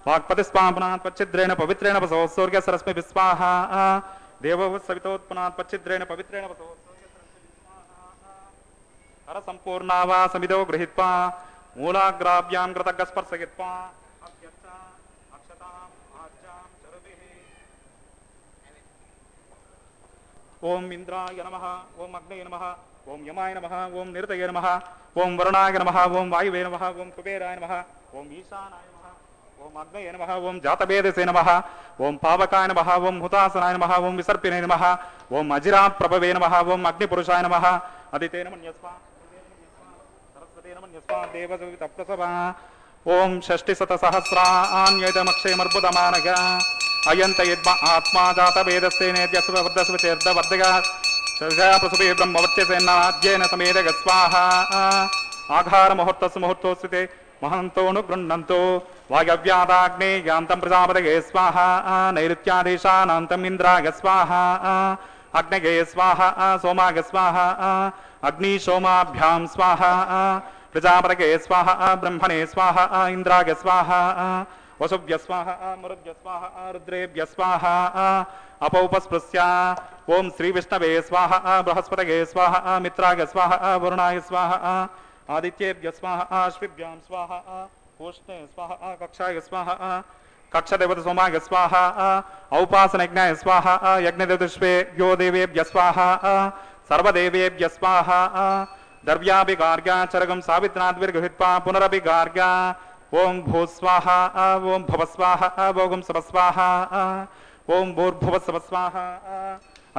వాక్పతిస్వాపనాత్ పచ్చిద్రేణ పవిత్రేణ వసో సూర్యసరశ్మిభిః స్వాహా. దేవో సవితోత్పనాత్ పచ్చిద్రేణ పవిత్రేణ వసో సూర్యసరశ్మిభిః స్వాహా. హర సంపూర్ణావా సమిదో గృహీత్వా మూలాగ్రాభ్యాం కృతజ్ఞస్పర్శయిత్వా అభ్యర్చ అక్షతాం ఆజ్యాం చరుభిః. ఓం ఇంద్రాయ నమః ఓం అగ్నయ నమః ఓం యమాయ నమః ఓం నిరతయ నమః ఓం వరుణాయ నమః ఓం వాయువే నమః ఓం కుబేరాయ నమః ఓం ఈశానాయ నమః ఓం అగ్నయ నమః ఓం జాతవేదసే నమః ఓం పావకాయ నమః ఓం హుతాసనాయ నమః ఓం విసర్పినే నమః ఓం అజిరాత్ ప్రభవే నమః ఓం అగ్నిపురుషాయ నమః అదితేన మన్యస్వ సరస్వతేన మన్యస్వ దేవసవిత ప్రసవ. ఓం షష్టిశత సహస్రాన్యతమక్షయమర్బుదమానగ అయంత యద్మ ఆత్మా జాతవేదస్తేనేత్యస్వవర్ధస్వచేర్ధవర్ధగా ప్రసభే బ్రహ్మవర్చసేనాద్యేన సమేదగ స్వాహా. ఆఘార ముహూర్తస్ ముహూర్తోస్వితే మహంతోను గృహ్ణంతో వాయవ్యాదాగ్నే యాంతం ప్రజాపతయే స్వాహా. నైరుత్యాదేశానాంతం ఇంద్రాయ స్వాహా. అగ్నగే స్వాహా సోమాయ స్వాహా. అగ్ని సోమాభ్యాం స్వాహా. ప్రజాపతయే స్వాహా బ్రహ్మణే స్వాహా ఇంద్రాయ స్వాహా. వసుభ్య స్వాహా మరుభ్య స్వాహా రుద్రేభ్య స్వాహా. అపౌపస్పృశ్య. ఓం శ్రీ విష్ణవే స్వాహా బృహస్పతయే స్వాహా మిత్రాయ స్వాహా వరుణాయ స్వాహా ఆదిత్యేభ్య స్వాహ అశ్విభ్యాం స్వాహ పూష్ణే స్వాహ కక్షాయ స్వాహ కక్షదేవత సోమాయ స్వాహ ఔపాసనయజ్ఞాయ స్వాహ యజ్ఞదేవతృష్వేభ్యో దేవేభ్య స్వాహ సర్వదేవేభ్య స్వాహ ద్రవ్యాభిగార్గ్య చరగం సావిత్రాద్విర్గృహీత్వా పునరభిగార్గ్య ఓం భూస్వాహ ఓం భవస్వాహ ఓం సవస్వాహ ఓం భూర్భువస్వస్వాహ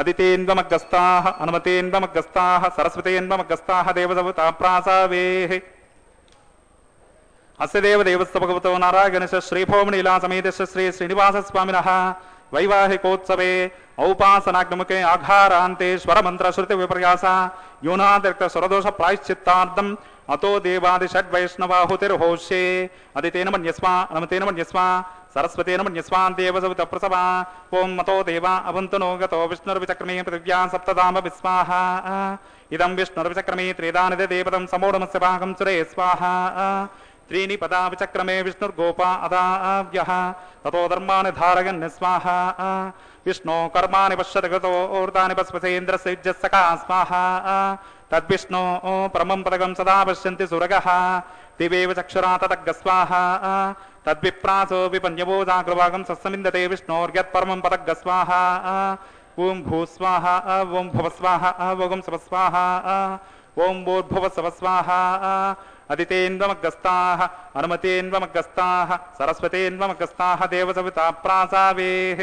అదితేన్వమగ్గస్తాః అనుమతేన్వమగ్గస్తాః సరస్వతేన్వమగ్గస్తాః దేవదవతా ప్రాసావేః అస్య దేవదేవస్య భగవతో నారాయణస్య శ్రీభౌమనీలా సమేతస్య శ్రీ శ్రీనివాస స్వామినః వైవాహికోత్సవే ఔపాసనాగ్నిముఖే ఆఘారాంతేశ్వర మంత్ర శృతి విపర్యాస యూనాతిరిక్త స్వరదోష ప్రాయశ్చిత్తార్థం అతో దేవాది షడ్వైష్ణవాహుతిర్హోష్యే అదితేన మన్యస్వా అనుమతేన మన్యస్వా సరస్వతేన మన్యస్వాన్ దేవసవిత ప్రసవా ఓం మతో దేవా అవంతునో గతో విష్ణుర్విచక్రమే పృథివ్యా సప్తధామ విస్వాహ ఇదం విష్ణుర్విచక్రమే త్రేదానిదే దేవతం సమూఢమస్య భాగం సురే స్వాహ త్రీణి పదా విచక్రమే విష్ణుర్గోపా అదావ్యః తతో ధర్మాని ధారయన్ స్వాహ విష్ణో కర్మాణి పశ్యతి గతో ఊర్ధాని పశ్వసేంద్రస్యజ్జస్సకా స్వాహ తద్విష్ణో పరమం పదకం సదా పశ్యంతి సురగః దివేవ చక్షురా తదగ్గ స్వాహ తద్విప్రాసో విపన్యవో జాగృభాగం సస్సమిందతే విష్ణోర్యత్పరమం పదగ్గ స్వాహ ఓం భూస్వాహ ఓం భవస్వాహ ఓం సవస్వాహ ఓం భూర్భువస్వస్వాహ అదితేన్వమగ్గస్తాః అనుమతేన్వమగ్గస్తాః సరస్వతేన్వమగ్గస్తాః దేవసవితా ప్రాసావేః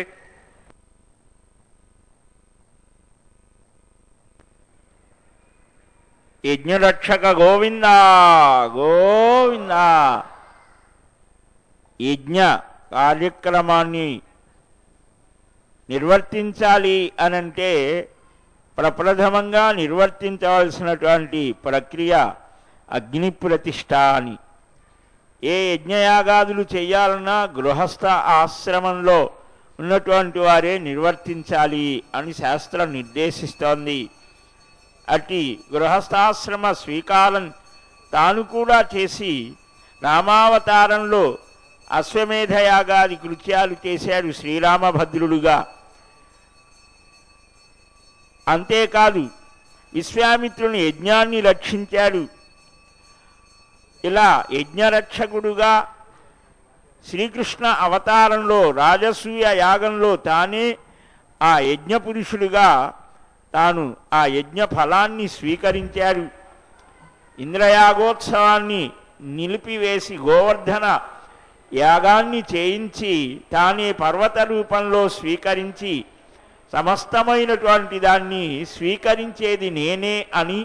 యజ్ఞరక్షక గోవింద గోవింద. యజ్ఞ కార్యక్రమాన్ని నిర్వర్తించాలి అనంటే ప్రప్రథమంగా నిర్వర్తించవలసినటువంటి ప్రక్రియ అగ్ని ప్రతిష్ఠ అని. ఏ యజ్ఞయాగాదులు చేయాలన్నా గృహస్థ ఆశ్రమంలో ఉన్నటువంటి వారే నిర్వర్తించాలి అని శాస్త్రం నిర్దేశిస్తోంది. అట్టి గృహస్థాశ్రమ స్వీకారం తాను కూడా చేసి రామావతారంలో అశ్వమేధయాగాది కృత్యాలు చేశాడు శ్రీరామభద్రుడుగా. అంతేకాదు విశ్వామిత్రుని యజ్ఞాన్ని రక్షించాడు. ఇలా యజ్ఞరక్షకుడుగా శ్రీకృష్ణ అవతారంలో రాజసూయ యాగంలో తానే ఆ యజ్ఞపురుషుడుగా తాను ఆ యజ్ఞ ఫలాన్ని స్వీకరించాడు. ఇంద్రయాగోత్సవాన్ని నిలిపివేసి గోవర్ధన యాగాన్ని చేయించి తానే పర్వత రూపంలో స్వీకరించి సమస్తమైనటువంటి దాన్ని స్వీకరించేది నేనే అని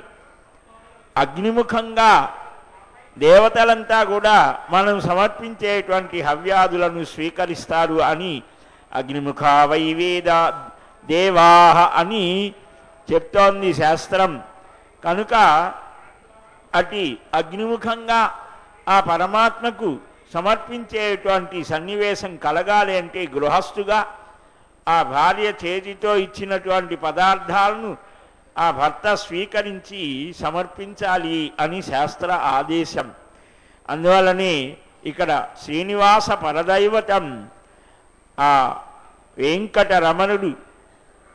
అగ్నిముఖంగా దేవతలంతా కూడా మనం సమర్పించేటువంటి హవ్యాదులను స్వీకరిస్తారు అని అగ్నిముఖ వైవేద దేవాహ అని చెప్తోంది శాస్త్రం. కనుక అటి అగ్నిముఖంగా ఆ పరమాత్మకు సమర్పించేటువంటి సన్నివేశం కలగాలి అంటే గృహస్థుగా ఆ భార్య చేతితో ఇచ్చినటువంటి పదార్థాలను ఆ భర్త స్వీకరించి సమర్పించాలి అని శాస్త్ర ఆదేశం. అందువలనే ఇక్కడ శ్రీనివాస పరదైవతం ఆ వెంకటరమణుడు.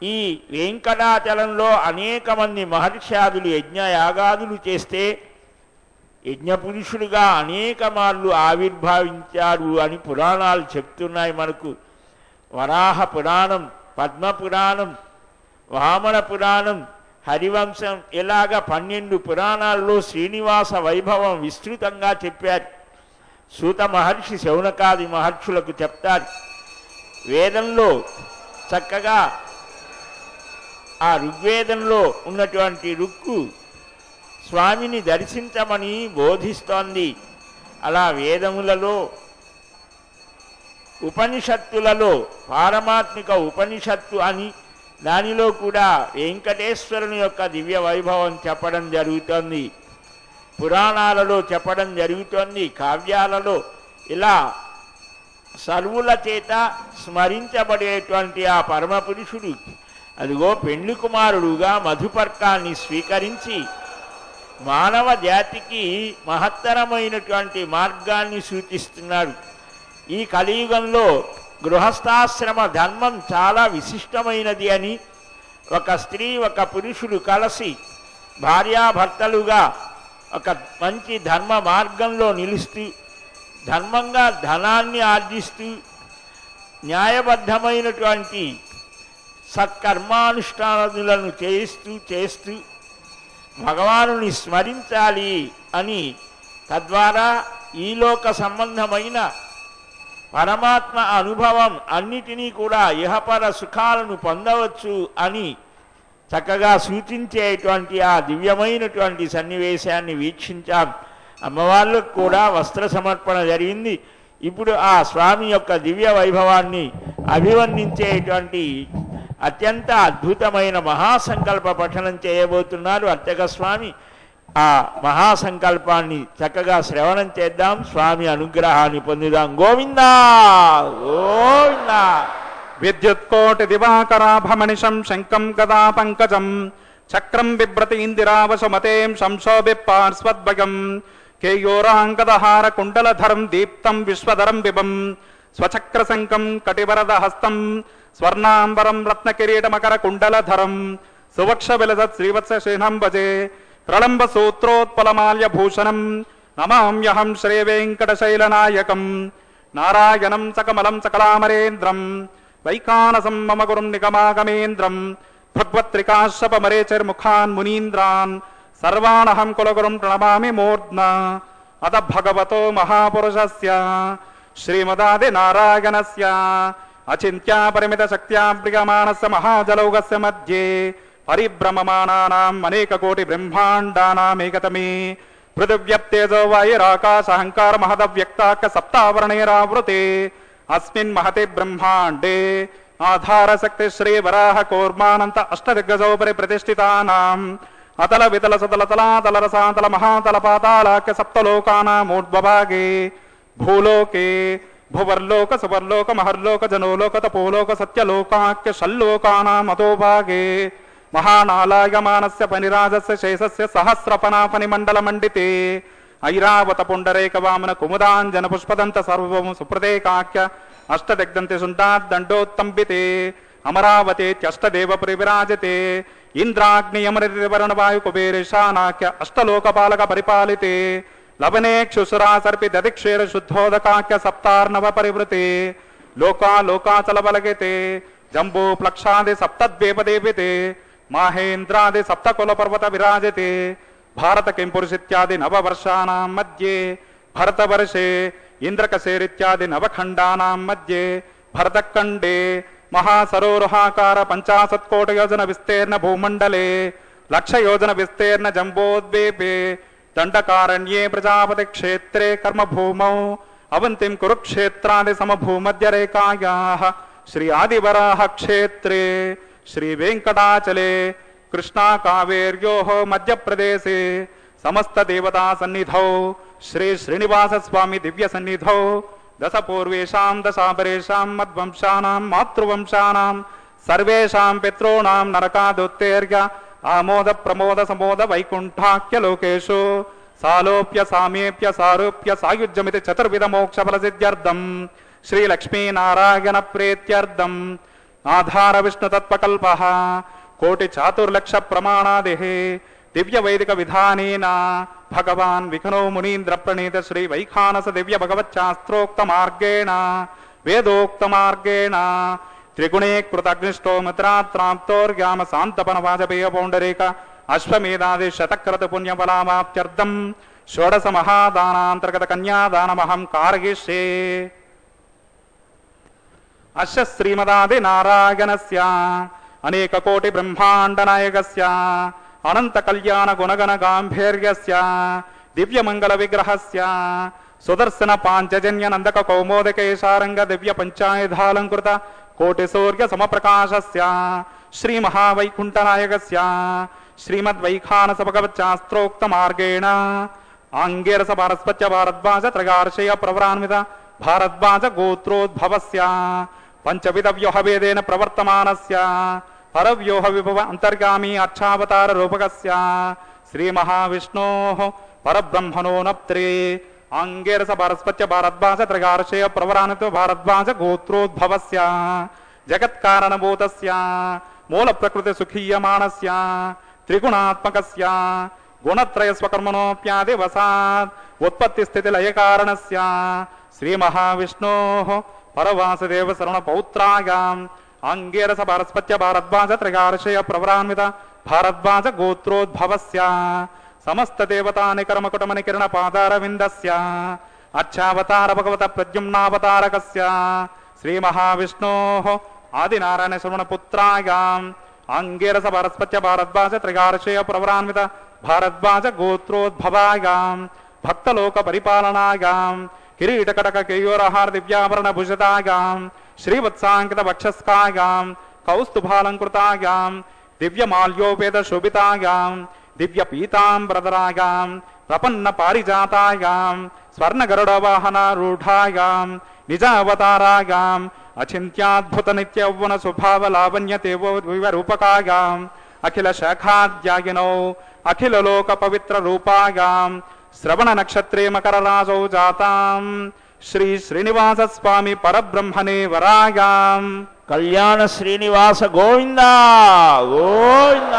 ఈ వెంకటాచలంలో అనేక మంది మహర్షాదులు యజ్ఞయాగాదులు చేస్తే యజ్ఞపురుషుడుగా అనేక మార్లు ఆవిర్భావించాడు అని పురాణాలు చెప్తున్నాయి మనకు. వరాహ పురాణం, పద్మ పురాణం, వామన పురాణం, హరివంశం ఇలాగ 12 పురాణాల్లో శ్రీనివాస వైభవం విస్తృతంగా చెప్పారు. సూత మహర్షి శౌనకాది మహర్షులకు చెప్తారు. వేదంలో చక్కగా ఆ ఋగ్వేదంలో ఉన్నటువంటి రుక్కు స్వామిని దర్శించమని బోధిస్తోంది. అలా వేదములలో ఉపనిషత్తులలో పారమాత్మిక ఉపనిషత్తు అని దానిలో కూడా వెంకటేశ్వరుని యొక్క దివ్య వైభవం చెప్పడం జరుగుతోంది. పురాణాలలో చెప్పడం జరుగుతోంది. కావ్యాలలో ఇలా సర్వుల చేత స్మరించబడేటువంటి ఆ పరమపురుషుడు అదిగో పెండ్లి కుమారుడుగా మధుపర్కాన్ని స్వీకరించి మానవ జాతికి మహత్తరమైనటువంటి మార్గాన్ని సూచిస్తున్నాడు. ఈ కలియుగంలో గృహస్థాశ్రమ ధర్మం చాలా విశిష్టమైనది అని ఒక స్త్రీ ఒక పురుషుడు కలిసి భార్యాభర్తలుగా ఒక మంచి ధర్మ మార్గంలో నిలుస్తూ ధర్మంగా ధనాన్ని ఆర్జిస్తూ న్యాయబద్ధమైనటువంటి సత్కర్మానుష్ఠానాలను చేస్తూ భగవానుని స్మరించాలి అని తద్వారా ఈలోక సంబంధమైన పరమాత్మ అనుభవం అన్నిటినీ కూడా ఇహపర సుఖాలను పొందవచ్చు అని చక్కగా సూచించేటువంటి ఆ దివ్యమైనటువంటి సన్నివేశాన్ని వీక్షించాం. అమ్మవార్లకు కూడా వస్త్ర సమర్పణ జరిగింది. ఇప్పుడు ఆ స్వామి యొక్క దివ్య వైభవాన్ని అభివర్ణించేటువంటి అత్యంత అద్భుతమైన మహాసంకల్ప పఠనం చేయబోతున్నారు అర్చక స్వామి. ఆ మహాసంకల్పాన్ని చక్కగా శ్రవణం చేద్దాం, స్వామి అనుగ్రహాన్ని పొందుదాం. గోవిందా గోవిందా. విద్యుత్కోటి దివాకరాభమనిషం శంఖం గదా పంకజం చక్రం బిభ్రతి ఇందిరావశమతేం శంశోభి పార్శ్వద్భయం కేయోరాంగదహార కుండలధరం దీప్తం విశ్వధరం బిభం స్వచక్రశంఖం కటివరద హస్తం స్వర్ణాంబరం రత్నకిరీటమకర కుండలధరం సువక్ష విలసత్ శ్రీవత్సశేనం భజే ప్రళంబ సూత్రోత్పలమాల్య భూషణం నమామ్యహం శ్రీ వెంకటశైలనాయకం నారాయణం సకమలం సకలామరేంద్రం వైకానసం మమ గురుం నిగమాగమేంద్రం భగవత్రికాశ్యపమరేచర్ముఖాన్ మునీంద్రాన్ సర్వాణహం కులగురుం ప్రణమామి మూర్ధ్నా అత భగవతో మహాపురుషస్య శ్రీమదాది నారాయణస్య అచింత్యా పరిమిత శక్త్యా ప్రియమాణస్య మహాజలౌగస్య మధ్యే పరిభ్రమమానానాం అనేక కోటి బ్రహ్మాండానామేకతమే పృథివ్యప్తేజో వాయురాకాశహంకార మహదవ్యక్తాక సప్తావరణైరావృతే అస్మిన్ మహతే బ్రహ్మాండే ఆధారశక్తి శ్రీ వరాహ కూర్మానంత అష్టదిగ్గజోపరి ప్రతిష్ఠితానాం అతల వితల సతల తలాతల రసాతల మహాతల పాతాళాఖ్య సప్తలోకానామూర్ధ్వభాగే భూలోకే భువర్లోక సువర్లోక మహర్లోక జనోలోక తపోలోక సత్యలోకాఖ్య షల్లోకానామతోభాగే మహానాలాయమానస్య పనిరాజస్య శేషస్య సహస్రపనాపని మండల మండితే ఐరావత పుండరేక వామన కుముదాంజన పుష్పదంత సర్వం సుప్రదేకాఖ్య అష్టదిగ్దంతి శుంఠాద్దండోత్తంబితే అమరావతేత్యష్టదేవ పరివిరాజతే ఇంద్రాగ్నియమరివరుణ వాయు కుబేరేశానాఖ్య అష్టలోకపాలక పరిపాలితే లవనేక్షుసురా సర్పి దదిక్షేర శుద్ధోదకాఖ్య సప్తార్ణవ పరివృతే లోకాచల బలగితే జంబూ ప్లక్షాది సప్తద్వేపదేవితే మాహేంద్రాది సప్తకుల పర్వత విరాజతే భారత కింపురుషిత్యాది నవవర్షాణాం మధ్యే భరతవర్షే ఇంద్రకశేరిత్యాది నవఖండానాం మధ్యే భరతఖండే మహాసరోరుహాకార 50 కోటి యోజన విస్తీర్ణ భూమండలే 1,00,000 యోజన విస్తీర్ణ జంబోద్వీపే దండకారణ్యే ప్రజాపతి క్షేత్రే కర్మభూమౌ అవంతిం కురుక్షేత్రాది సమభూమధ్యరేఖాయాః శ్రీ ఆదివరాహ క్షేత్రే శ్రీ వెంకటాచలే కృష్ణా కావేర్యోః మధ్యప్రదేశే సమస్త దేవతా సన్నిధౌ శ్రీ శ్రీనివాస స్వామి దివ్య సన్నిధౌ దశ పూర్వేషాం దశాపరేషాం మద్వంశానాం మాతృవంశానాం సర్వేషాం పితॄణాం నరకాదుత్తేర్య ఆమోద ప్రమోద సమోద వైకుంఠాఖ్య లోకేషు సాలోప్య సామేప్య సారూప్య సాయుజ్యమితి చతుర్విధ మోక్ష ఫల సిద్ధ్యర్థం శ్రీ లక్ష్మీ నారాయణ ప్రీత్యర్థం ఆధార విష్ణు తత్వకల్పః కోటి చాతుర్లక్ష ప్రమాణాదిః దివ్య వైదిక విధానేన భగవాన్ విఘ్నో మునీంద్ర ప్రణీత శ్రీ వైఖానస దివ్య భగవచ్చాస్త్రోక్త మార్గేణ వేదోక్త మార్గేణ త్రిగుణే కృతగ్నిష్టోమిత్రాత్రాప్తోర్యామ శాంతపన వాజపేయ పౌండరేక అశ్వమేధాది శతక్రత పుణ్యఫలామాప్త్యర్థం షోడశ మహాదానాంతర్గత కన్యాదానమహం కారయిష్యే. అస్య శ్రీమదాది నారాయణస్య అనేక కోటి బ్రహ్మాండ నాయకస్య అనంత కళ్యాణ గుణగణ గాంభీర్యస్య దివ్య మంగళ విగ్రహస్య సుదర్శన పాంచజన్య నందక కౌమోదకేశారంగ దివ్య పంచాయుధాలంకృత కోటి సూర్య సమప్రకాశస్య శ్రీ మహావైకుంఠ నాయకస్య శ్రీమద్వైఖానస భగవచ్చాస్త్రోక్త మార్గేణ ఆంగేరస భారస్పత్య భారద్వాజ త్రగార్షయ ప్రవరాన్విత భారద్వాజ గోత్రోద్భవస్య పంచవిధ వ్యూహభేదేన ప్రవర్తమానస్య పరవ్యూహ విభవ అంతర్గామి అర్చావతార రూపకస్య శ్రీ మహావిష్ణోః పరబ్రహ్మణో నప్త్రే ఆంగేరస భారస్పత్య భారద్వాజ త్రగార్షయ ప్రవరాన్విత భారద్వాజ గోత్రోద్భవస్య జగత్కారణభూతస్య మూల ప్రకృతి సుఖీయమానస్య త్రిగుణాత్మకస్య గుణత్రయ స్వకర్మణోప్యాదివసాత్ ఉత్పత్తి స్థితి లయ కారణస్య శ్రీ మహావిష్ణోః పరవాసుదేవ శరణ పౌత్రాయాం అంగీరస భారస్పత్య భారద్వాజ త్రిగార్షయ ప్రవరాన్విత భారద్వాజ గోత్రోద్భవస్య సమస్త దేవతాని కర్మకుటమని కిరణ పాదారవిందస్య అచ్చావతార భగవత ప్రద్యుమ్నావతారకస్య శ్రీ మహావిష్ణోః ఆదినారాయణ శ్రవణ పుత్రాయాం అంగీరస భారస్పత్య భారద్వాజ త్రిగార్షయ ప్రవరాన్విత భారద్వాజ గోత్రోద్భవాయాం భక్తలోక పరిపాలనాయాం కిరీటకటక కేయోరహార దివ్యాభరణ భుషతాయాం శ్రీవత్సాంకిత వక్షస్కాయాం కౌస్తుభాలంకృతాయాం దివ్యమాల్యోపేత శోభితాయాం దివ్య పీతాంబరధరాయాం ప్రపన్న పారిజాతాయాం స్వర్ణ గరుడ వాహనారూఢాయాం నిజావతారాయాం అచింత్యాద్భుత నిత్యౌవన స్వభావ లావణ్య రూపకాయాం అఖిల శాఖాద్యాగినౌ అఖిల లోక పవిత్ర రూపాయాం శ్రవణ నక్షత్రే మకర రాజౌ జాతాం శ్రీ శ్రీనివాస స్వామి పరబ్రహ్మణే వరాయాం కళ్యాణ శ్రీనివాస గోవింద గోవింద.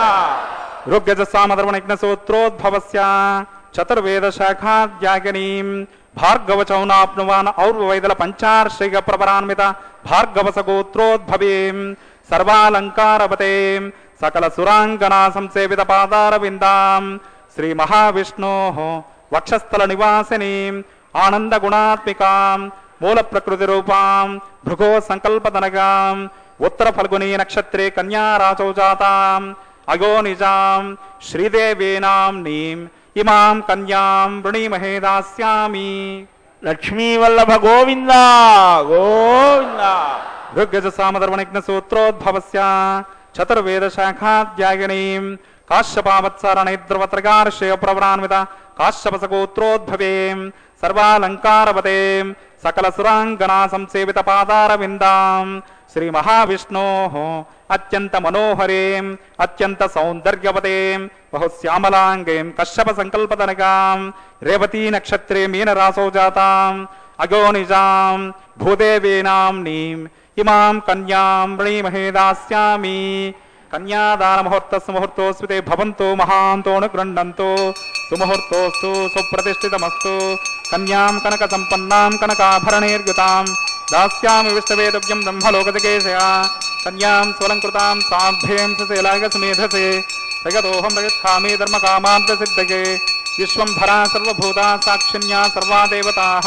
ఋగ్యజ సామధర్మణజ్ఞ సూత్రోద్భవస్య చతుర్వేద శాఖాద్యాగినీం భార్గవ చౌనాప్నువాన్ ఔర్వైదల పంచార్షిక ప్రపరాన్విత భార్గవస గోత్రోద్భవీం సర్వాలంకారవతేం సకల సురాంగనా సంసేవిత పాదారవిందాం శ్రీ మహావిష్ణోః వక్షస్థల నివాసినీం ఆనంద గుణాత్మికాం మూల ప్రకృతి రూపాం భృగో సంకల్పదనగాం ఉత్తర ఫల్గుని నక్షత్రే కన్యా రాచౌ జాతాం అగో నిజాం శ్రీదేవేనాం నీం ఇమాం కన్యాం వృణీమహే దాస్యామి. లక్ష్మీవల్లభ గోవింద గోవింద. ఋగ్యజ సామధర్మణజ్ఞ సూత్రోద్భవస్య చతుర్వేద శాఖాద్యాగినీం కాశ్యపావత్సరణైద్రవత్రగార్షయ ప్రవరాన్విత కాశ్యపస గోత్రోద్భవేం సర్వాలంకారవతేం సకల సురాంగనా సంసేవిత పాదారవిందాం శ్రీ మహావిష్ణోః అత్యంత మనోహరీం అత్యంత సౌందర్యవతీం బహుశ్యామలాంగీం కశ్యప సంకల్పదనగాం రేవతీ నక్షత్రే మీనరాసౌ జాతాం అగో నిజాం భూదేవీనాం నీం ఇమాం కన్యాం వృణీమహే దాస్యామి. కన్యాదాన ముహూర్తస్సు ముహూర్తోऽస్తు తే భవంతో మహాంతోను గృహ్ణంతో సుముహూర్తోస్తు సుప్రతిష్ఠితమస్తు. కన్యాం కనక సంపన్నాం కనకాభరణైర్యుతాం దాస్యామి విష్ణవేదవ్యం బ్రహ్మలోకజకేశయా. కన్యాం స్వలంకృతాం సాధ్యేం సశైలాగ సుమేధసే జగదోహం ప్రయచ్ఛామి ధర్మకామార్థసిద్ధయే. విశ్వంభరా సర్వభూతా సాక్షిణ్యా సర్వా దేవతాః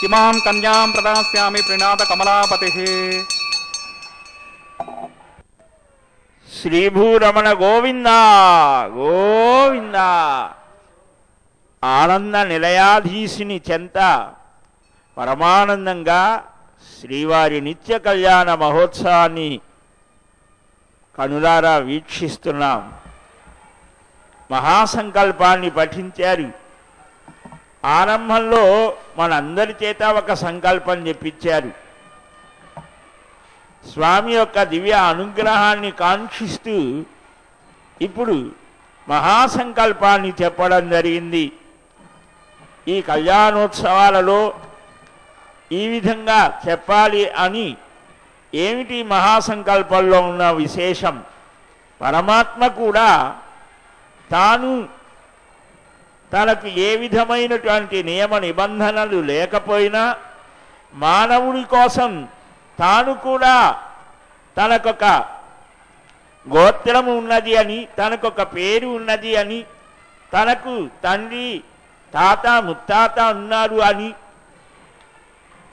ఇమాం కన్యాం ప్రదాస్యామి ప్రణాత కమలాపతిః. శ్రీభూరమణ గోవింద గోవింద. ఆనంద నిలయాధీశుని చెంత పరమానందంగా శ్రీవారి నిత్య కళ్యాణ మహోత్సవాన్ని కనులారా వీక్షిస్తున్నాం. మహాసంకల్పాన్ని పఠించారు. ఆరంభంలో మనందరి చేత ఒక సంకల్పం చెప్పించారు. స్వామి యొక్క దివ్య అనుగ్రహాన్ని కాంక్షిస్తూ ఇప్పుడు మహాసంకల్పాన్ని చెప్పడం జరిగింది. ఈ కళ్యాణోత్సవాలలో ఈ విధంగా చెప్పాలి అని ఏమిటి మహాసంకల్పంలో ఉన్న విశేషం? పరమాత్మ కూడా తాను తనకు ఏ విధమైనటువంటి నియమ నిబంధనలు లేకపోయినా మానవుడి కోసం తాను కూడా తనకొక గోత్రము ఉన్నది అని, తనకొక పేరు ఉన్నది అని, తనకు తండ్రి తాత ముత్తాత ఉన్నారు అని,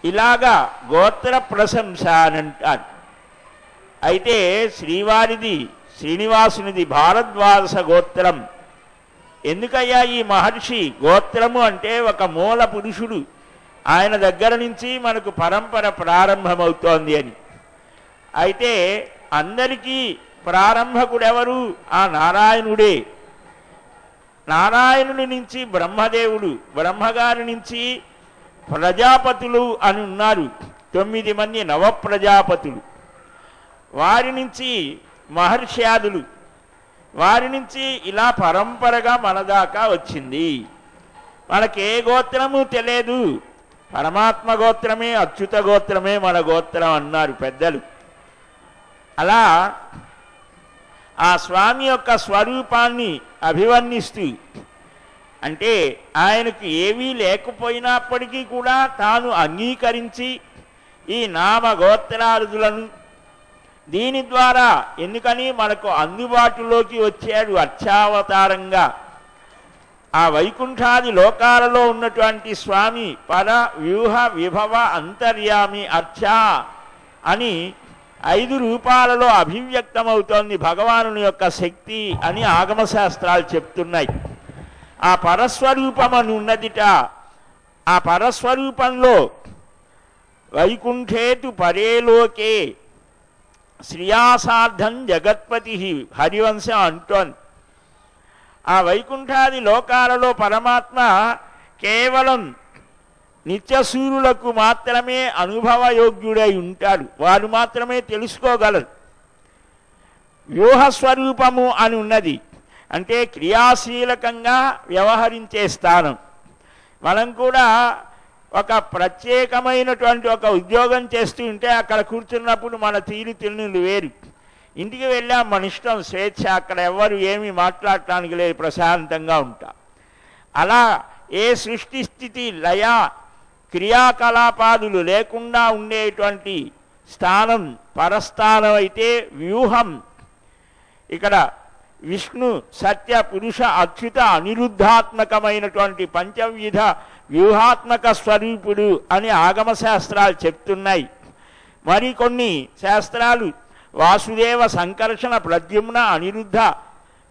ఇలాగా గోత్ర ప్రశంస అని అంటారు. అయితే శ్రీవారిది శ్రీనివాసునిది భారద్వాజ గోత్రం. ఎందుకయ్యా ఈ మహర్షి గోత్రము అంటే ఒక మూల పురుషుడు, ఆయన దగ్గర నుంచి మనకు పరంపర ప్రారంభమవుతోంది అని. అయితే అందరికీ ప్రారంభకుడెవరు? ఆ నారాయణుడే. నారాయణుడి నుంచి బ్రహ్మదేవుడు, బ్రహ్మగారి నుంచి ప్రజాపతులు అని ఉన్నారు, 9 మంది నవప్రజాపతులు. వారి నుంచి మహర్ష్యాదులు, వారి నుంచి ఇలా పరంపరగా మన దాకా వచ్చింది. మనకే గోత్రము తెలియదు, పరమాత్మ గోత్రమే, అచ్యుత గోత్రమే మన గోత్రం అన్నారు పెద్దలు. అలా ఆ స్వామి యొక్క స్వరూపాన్ని అభివర్ణిస్తూ అంటే ఆయనకు ఏవీ లేకపోయినప్పటికీ కూడా తాను అంగీకరించి ఈ నామగోత్రాదులను దీని ద్వారా ఎందుకని మనకు అందుబాటులోకి వచ్చాడు అర్చావతారంగా. ఆ వైకుంఠాది లోకాలలో ఉన్నటువంటి స్వామి పర వ్యూహ విభవ అంతర్యామి అర్చ అని 5 రూపాలలో అభివ్యక్తమవుతోంది భగవానుని యొక్క శక్తి అని ఆగమశాస్త్రాలు చెప్తున్నాయి. ఆ పరస్వరూపమని ఉన్నదిట. ఆ పరస్వరూపంలో వైకుంఠేతు పరేలోకే శ్రియాసార్థం జగత్పతి హరివంశం అంటోంది. ఆ వైకుంఠాది లోకాలలో పరమాత్మ కేవలం నిత్యసూరులకు మాత్రమే అనుభవయోగ్యుడై ఉంటాడు. వారు మాత్రమే తెలుసుకోగలరు. వ్యూహస్వరూపము అని ఉన్నది అంటే క్రియాశీలకంగా వ్యవహరించే స్థానం. మనం కూడా ఒక ప్రత్యేకమైనటువంటి ఒక ఉద్యోగం చేస్తూ ఉంటే అక్కడ కూర్చున్నప్పుడు మన తీరు తిన్నులు వేరు. ఇంటికి వెళ్ళాం మన ఇష్టం స్వేచ్ఛ, అక్కడ ఎవరు ఏమీ మాట్లాడటానికి లేదు, ప్రశాంతంగా ఉంటాం. అలా ఏ సృష్టి స్థితి లయ క్రియాకలాపాదులు లేకుండా ఉండేటువంటి స్థానం పరస్థానం అయితే వ్యూహం. ఇక్కడ విష్ణు సత్య పురుష అచ్యుత అనిరుద్ధాత్మకమైనటువంటి పంచవిధ వ్యూహాత్మక స్వరూపుడు అని ఆగమశాస్త్రాలు చెప్తున్నాయి. మరికొన్ని శాస్త్రాలు వాసుదేవ సంకర్షణ ప్రద్యుమ్న అనిరుద్ధ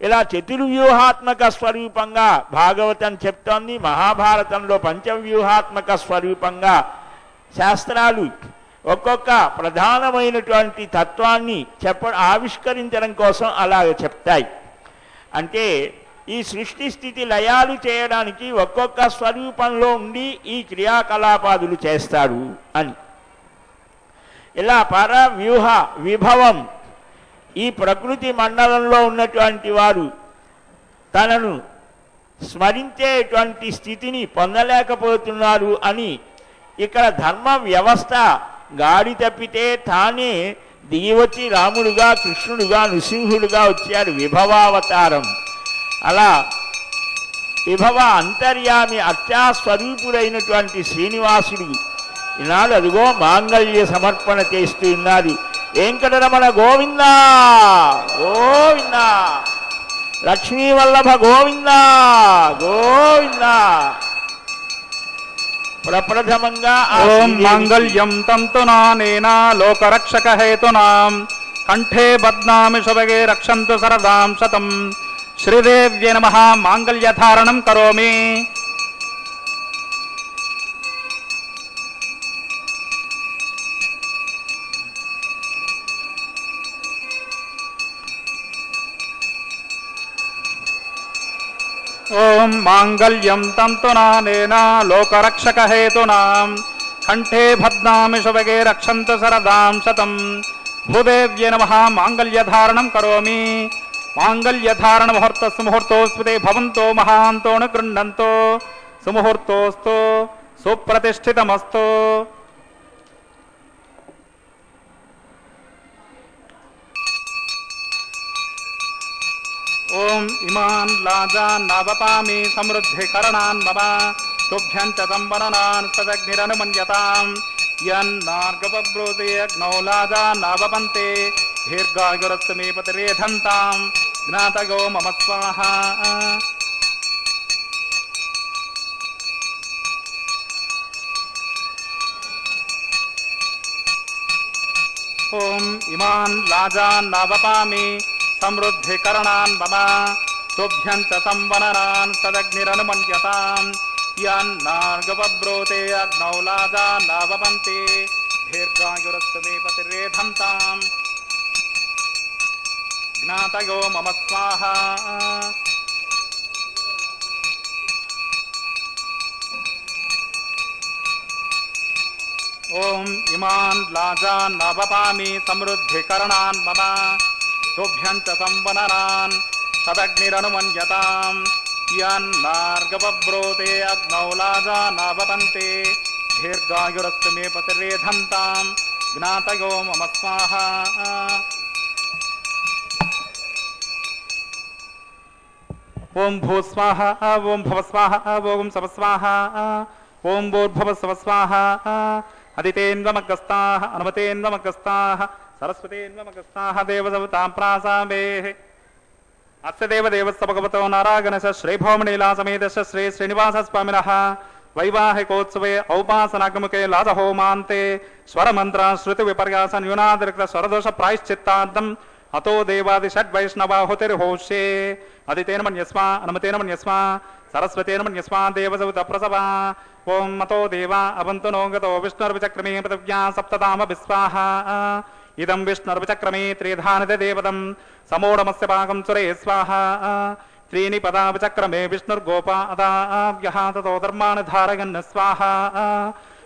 ఇలా చతుర్వ్యూహాత్మక స్వరూపంగా భాగవతం చెప్తోంది. మహాభారతంలో పంచవ్యూహాత్మక స్వరూపంగా శాస్త్రాలు ఒక్కొక్క ప్రధానమైనటువంటి తత్వాన్ని ఆవిష్కరించడం కోసం అలాగ చెప్తాయి. అంటే ఈ సృష్టి స్థితి లయాలు చేయడానికి ఒక్కొక్క స్వరూపంలో ఉండి ఈ క్రియాకలాపాదులు చేస్తాడు అని. ఇలా పర వ్యూహ విభవం ఈ ప్రకృతి మండలంలో ఉన్నటువంటి వారు తనను స్మరించేటువంటి స్థితిని పొందలేకపోతున్నారు అని ఇక్కడ ధర్మ వ్యవస్థ గాడి తప్పితే తానే దిగివచ్చి రాముడుగా కృష్ణుడుగా నృసింహుడుగా వచ్చాడు విభవావతారం. అలా విభవ అంతర్యామి అర్చాస్వరూపుడైనటువంటి శ్రీనివాసుడు ఈనాడు అదిగో మాంగళ్య సమర్పణ చేస్తూ ఉన్నారు. వెంకటరమణ గోవింద గోవింద, లక్ష్మీవల్లభ గోవింద గోవింద. ప్రప్రథమంగా ఓం మాంగళ్యం తంతునానేన లోకరక్షక హేతునాం కంఠే బధ్నామి శుభగే రక్షంతు సరదాం శతం. శ్రీదేవ్యై నమః. మాంగళ్యధారణం కరోమి. ఓం మాంగళ్యం తంతునానేన లోకరక్షక హేతునాం కంఠే బధ్నామి శుభగే రక్షంతు సరదాం శతం. భూదేవ్యై నమః. మాంగళ్యధారణం కరోమి. మాంగళ్యధారణ ముహూర్తస్సు ముహూర్తోస్మితే భవంతో మహాంతో న గృహ్ణంతో సుముహూర్తోస్తు సుప్రతిష్ఠితమస్తు. ఓం ఇమాన్ లాజాన్ నావపామి సమృద్ధికరణాన్ మమ తుభ్యం చ సంవననాన్ సదగ్నిరనుమన్యతాం. యన్నార్గపబ్రూతే అగ్నౌ లాజాన్ నావపంతే దీర్ఘాయురస్సు మే పతిరేధంతాం. జ్ఞాతయో మమ స్వాహా. ఓం ఇమాన్ లాజాన్ నావపామి సమృద్ధికరణాన్ మమ తుభ్యం చ సంవననాన్ సదగ్నిరనుమన్యతాం. యన్నార్గపబ్రూతే అగ్నౌ లాజాన్ నావపంతే దీర్ఘాయురస్సు మే పతిరేధంతాం. జ్ఞాతయో మమ స్వాహా. ఓం ఇమాన్ లాజాన్ నావపామి సమృద్ధికరణాన్ మమ తుభ్యం చ సంవననాన్ సదగ్నిరనుమన్యతాం. యన్నార్గపబ్రూతే అగ్నౌ లాజాన్ నావపంతే దీర్ఘాయురస్సు మే పతిరేధంతాం. జ్ఞాతయో మమ స్వాహా. ఓం భూస్వాహ ఓం భవస్వాహ ఓం సవస్వాహ ఓం భూర్భవస్వస్వాహ అదితేన్వమగస్తాః అనుమతేన్వమగస్తాః సరస్వతేన్వమగస్తాః దేవసవితాం ప్రాసామేః అస్య దేవదేవస్య భగవతో నారాయణస్య శ్రీభౌమలీలా సమేతస్య శ్రీ శ్రీనివాసస్వామినః వైవాహికోత్సవే ఔపాసనాగముఖే లాసహోమాంతే స్వరమంత్ర శృతి విపర్యాస న్యూనాతిరిక్త స్వరదోష ప్రాయశ్చిత్తార్థం అతో దేవాది షడ్వైష్ణవాహుతిర్హోష్యే అదితేన మన్యస్వ అనుమతేన మన్యస్వ సరస్వతేన మన్యస్వ దేవసవిత ప్రసవా ఓం మతో దేవా అవంతు నో గతో విష్ణుర్విచక్రమే పృథివ్యా సప్తధామ విశ్వాహ ఇదం విష్ణుర్విచక్రమే త్రిధానిద దేవతం సమూఢమస్య భాగం సురే స్వాహ త్రీని పదా విచక్రమే విష్ణుర్గోపాదాభ్యః తతో ధర్మాని ధారయన్ స్వాహ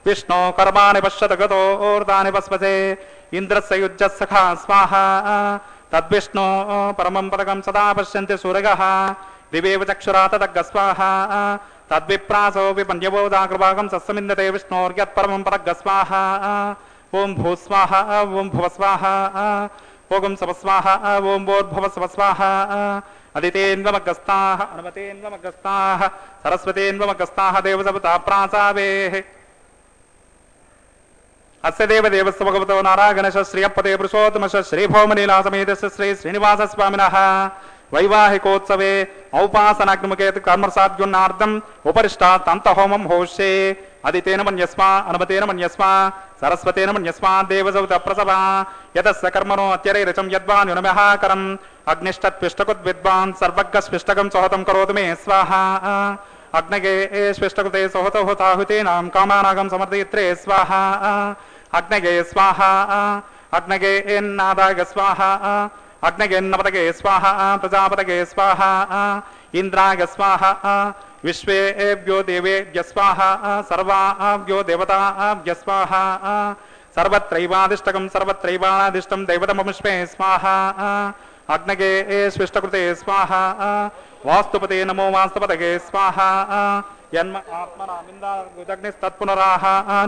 విష్ణో కర్మాణి పశ్యత గతోర్దాని పస్పసే ఇంద్రస్య యుజ్య సఖా స్వాహ తద్విష్ణో పరమం పదకం సదా పశ్యంతి సూరగః దివేవ చక్షురా తదగ్గ స్వాహ తద్విప్రాసో విపన్యబోధాకృభాగం సస్సమిందతే విష్ణోర్యత్పరమం పదగ్గ స్వాహ ఓం భూస్వాహ ఓం భువస్వాహ ఓం సవస్వాహ ఓం భోర్భవస్వస్వాహ అదితేన్వమగస్తాః అనుమతేన్వమగస్తాః సరస్వతేన్వమగస్తాః దేవసవితా ప్రాసావేః అస్య దేవదేవస్య భగవతో నారాయణస్య శ్రియపతే పురుషోత్తమస్య శ్రీభౌమలీలా సమేతస్య శ్రీ శ్రీనివాసస్వామినః వైవాహికోత్సవే ఔపాసనాగ్నిముఖే కర్మసాధ్యున్నార్థం ఉపరిష్టాత్ అంతహోమం హోష్యే అదితేన మన్యస్వ అనుమతేన మన్యస్వ సరస్వతేన మన్యస్వ దేవసవిత ప్రసవా యతస్య కర్మణో అత్యరైరచం యద్వాన్యునమః కరం అగ్నిష్టత్పిష్టకుద్విద్వాన్ సర్వజ్ఞ స్పిష్టకం సహతం కరోతు మే స్వాహ అగ్నగే స్పిష్టకృతే సహతో హుతాహుతీనాం కామానాగం సమర్థయిత్రే స్వాహ అగ్నగే స్వాహ అగ్నగే నాదాయ స్వాహ అగ్నగేన్నపతగే స్వాహ ప్రజాపతగే స్వాహ ఇంద్రాయ స్వాహ విశ్వేభ్యో దేవేభ్య స్వాహ సర్వాభ్యో దేవతాభ్య స్వాహ సర్వత్రైవాదిష్టకం సర్వత్రైవాదిష్టం దైవతమముష్మే స్వాహ అగ్నగే స్విష్టకృతే స్వాహ వాస్తుపతే నమో వాస్తుపతగే స్వాహ యన్మ ఆత్మనామిందాగ్నిస్తత్పునరాహ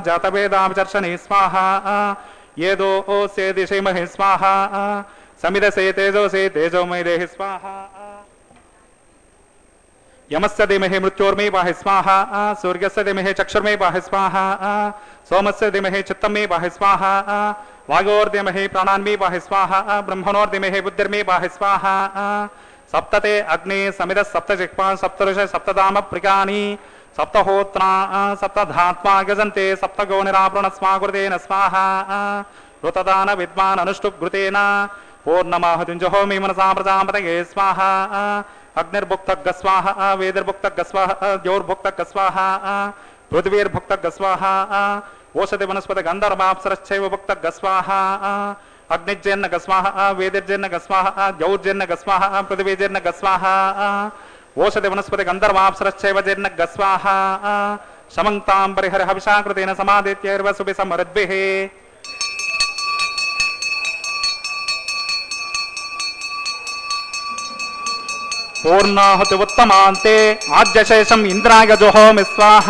జాతవేదావిచర్షణి స్వాహ ఏదో ఓసే దిశేమహి స్వాహ సమిదసే తేజోసే తేజోమయ దేహి స్వాహ యమస్య ధీమహి మృత్యోర్మే పాహి స్వాహ సూర్యస్య ధీమహి చక్షుర్మే పాహి స్వాహ సోమస్య ధీమహి చిత్తం మే పాహి స్వాహ వాయోర్ధీమహి ప్రాణాన్మే పాహి స్వాహ బ్రహ్మణోర్ధీమహి బుద్ధిర్మే పాహి స్వాహ సప్తతే అగ్ని సమిద సప్త జిహ్వా సప్తఋష సప్తధామ ప్రికాని సప్తహోత్రా సప్తధాత్మా గజంతే సప్తగో నిరావృణ స్వాగురుతేన స్వాహ ఋతదాన విద్వాన్ అనుష్ఠుఘృతేన పూర్ణమాహుతింజహోమి మనసా ప్రజాపతయే స్వాహ అగ్నిర్భుక్తగ్గ స్వాహ వేదిర్భుక్తగ్గ స్వాహ ద్యోర్భుక్తగ్గ స్వాహ పృథివీర్భుక్తగ్గ స్వాహ ఓషధి వనస్పతి గంధర్వాప్సరశ్చైవ భుక్తగ్గ స్వాహ అగ్నిర్జేర్ణగ స్వాహ వేదిర్జేర్ణగ స్వాహ ద్యౌర్జేర్ణగ స్వాహ పృథివీజేర్ణగ స్వాహ ఓషధి వనస్పతి గంధర్వాప్సరశ్చైవ జీర్ణగ స్వాహ శమంతాం పరిహర హవిషాకృతేన సమాదిత్యైర్వసుభి సమరుద్భిః పూర్ణాహుతి ఉత్తమాంతే ఆద్యశేషం ఇంద్రాయ జుహోమి స్వాహ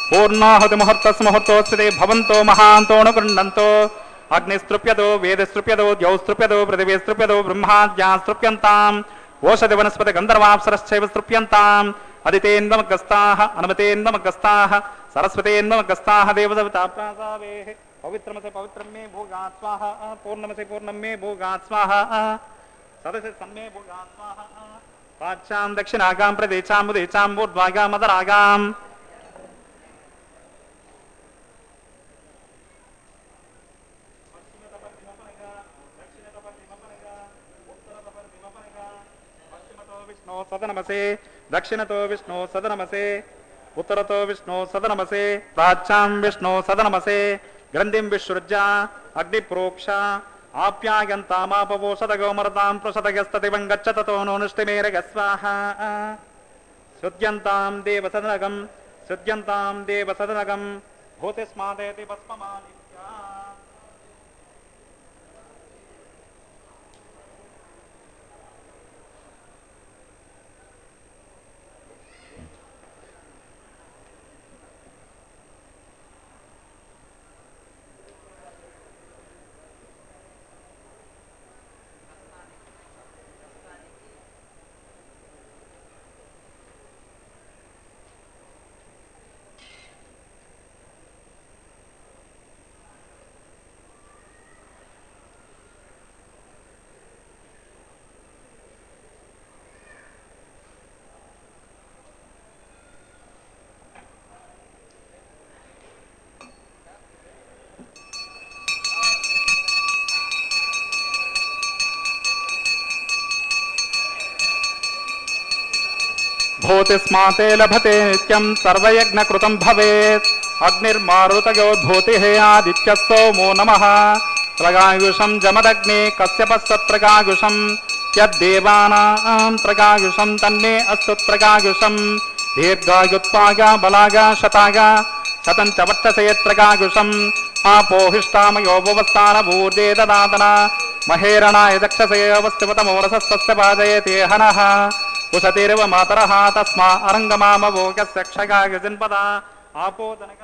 పూర్ణాహుతి ముహూర్తస్ ముహూర్తోస్తితే భవంతో మహాంతోను గృహంతో అగ్నిస్తృప్యదో వేదస్తృప్యదో ద్యౌస్తృప్యదో పృథివీస్తృప్యదో బ్రహ్మాద్యాస్తృప్యంతాం ఓషధి వనస్పతి గంధర్వాప్సరశ్చైవ స్తృప్యంతాం అదితేన్వమగస్తాః అనుమతేన్వమగస్తాః సరస్వతేన్వమగస్తాః దేవసవితా ప్రాసావేః పవిత్రమసే పవిత్రం మే భూగాత్ స్వాహ పూర్ణమసే పూర్ణం మే భూగాత్ స్వాహ సదసే సన్మే భూగాత్ స్వాహ పాచ్యాం దక్షిణాగాం ప్రదేశాం ఉదేశాం ఊర్ధ్వాగాం అధరాగాం సదనమసే దక్షిణతో విష్ణు సదనమసే ఉత్తరతో విష్ణు సదనమసే ప్రాచ్యాం విష్ణు సదనమసే గ్రంథిం విసృజ్య అగ్నిప్రోక్ష ఆప్యాయంతామాపవోషదగోమరతాం పృషదగస్తదివం గచ్చతతో నోనుష్టిమేరగ స్వాహ శుద్ధ్యంతాం దేవసదనగం భూతిస్మాదేతి భస్మమాని భూతిస్మాతే లభతే నిత్యం సర్వయజ్ఞకృతం భవేత్ అగ్నిర్మారుతయో భూతిః ఆదిత్యస్తోమో నమః త్రగాయుషం జమదగ్నే కశ్యపస్తత్రగాయుషం యద్దేవానాం త్రగాయుషం తన్నే అస్తు త్రగాయుషం దీర్ఘాయుత్వాగా బలాగా శతాగా శతం చ వర్చసే త్రగాయుషం ఆపోహిష్టామయో భువస్థాన భూర్దే దదాతన మహేరణాయ దక్షసే అవస్థివతమోరసస్తస్య పాదయతే హనః ఉషతిరివ మాతరః తస్మా అరంగమామవోగస్య క్షగాయుజన్పద ఆపోదనగ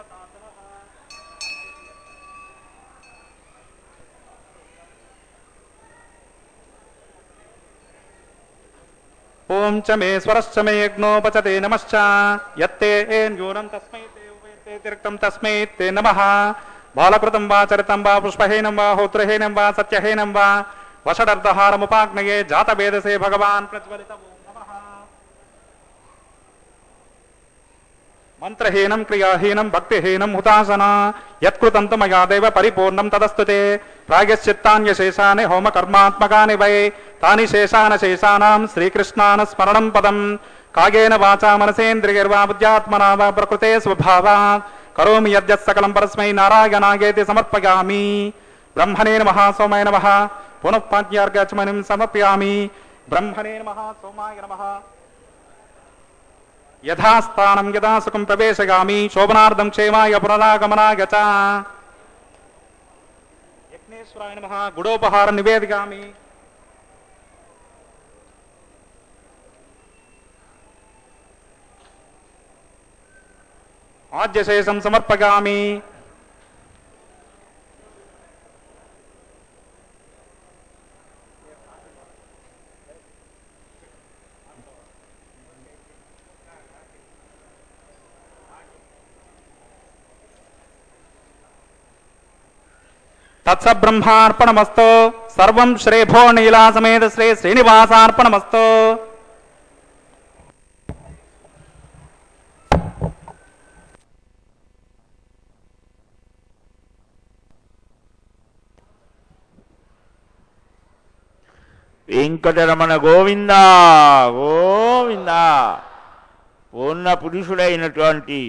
ఓం చ మే స్వరశ్చ మే యజ్ఞోపచతే నమశ్చ యత్తే న్యూనం తస్మై తే ఉపేతే తిరక్తం తస్మై తే నమః బాలకృతం వా చరితం వా పుష్పహీనం వా హోత్రహీనం వా సత్యహీనం వా వషడర్ధహారముపాగ్నయే జాతవేదసే భగవాన్ ప్రజ్వలిత ఓం నమః మంత్రహీనం క్రియాహీనం భక్తిహీనం హుతాసన యత్కృతం తు మయా దేవ పరిపూర్ణం తదస్తు తే ప్రాగశ్చిత్తాన్యశేషాని హోమకర్మాత్మకాని వై తాని శేషానాం శ్రీకృష్ణాన స్మరణం పదం కాగేన వాచా మనసేంద్రియర్వా బుద్ధ్యాత్మనా వా ప్రకృతే స్వభావాత్ కరోమి యద్యత్ సకలం పరస్మై నారాయణాయేతి సమర్పయామి. బ్రహ్మణే నమః సోమాయ నమః పునఃపాద్యార్ఘ్యచమనిం సమర్పయామి. బ్రహ్మణే నమః సోమాయ నమః యథాస్థానం యథా సుఖం ప్రవేశయామి. శోభనార్థం క్షేమాయ పునరాగమనాయ చ. యజ్ఞేశ్వరాయ నమః గుడోపహారం నివేదయామి. ఆద్యశేషం సమర్పయామి. తత్సబ్రహ్మార్పణమస్తు. సర్వం శ్రీభో నీలాసమేత శ్రీ శ్రీనివాసార్పణమస్తు. వెంకటరమణ గోవింద గోవింద. పూర్ణ పురుషుడైనటువంటి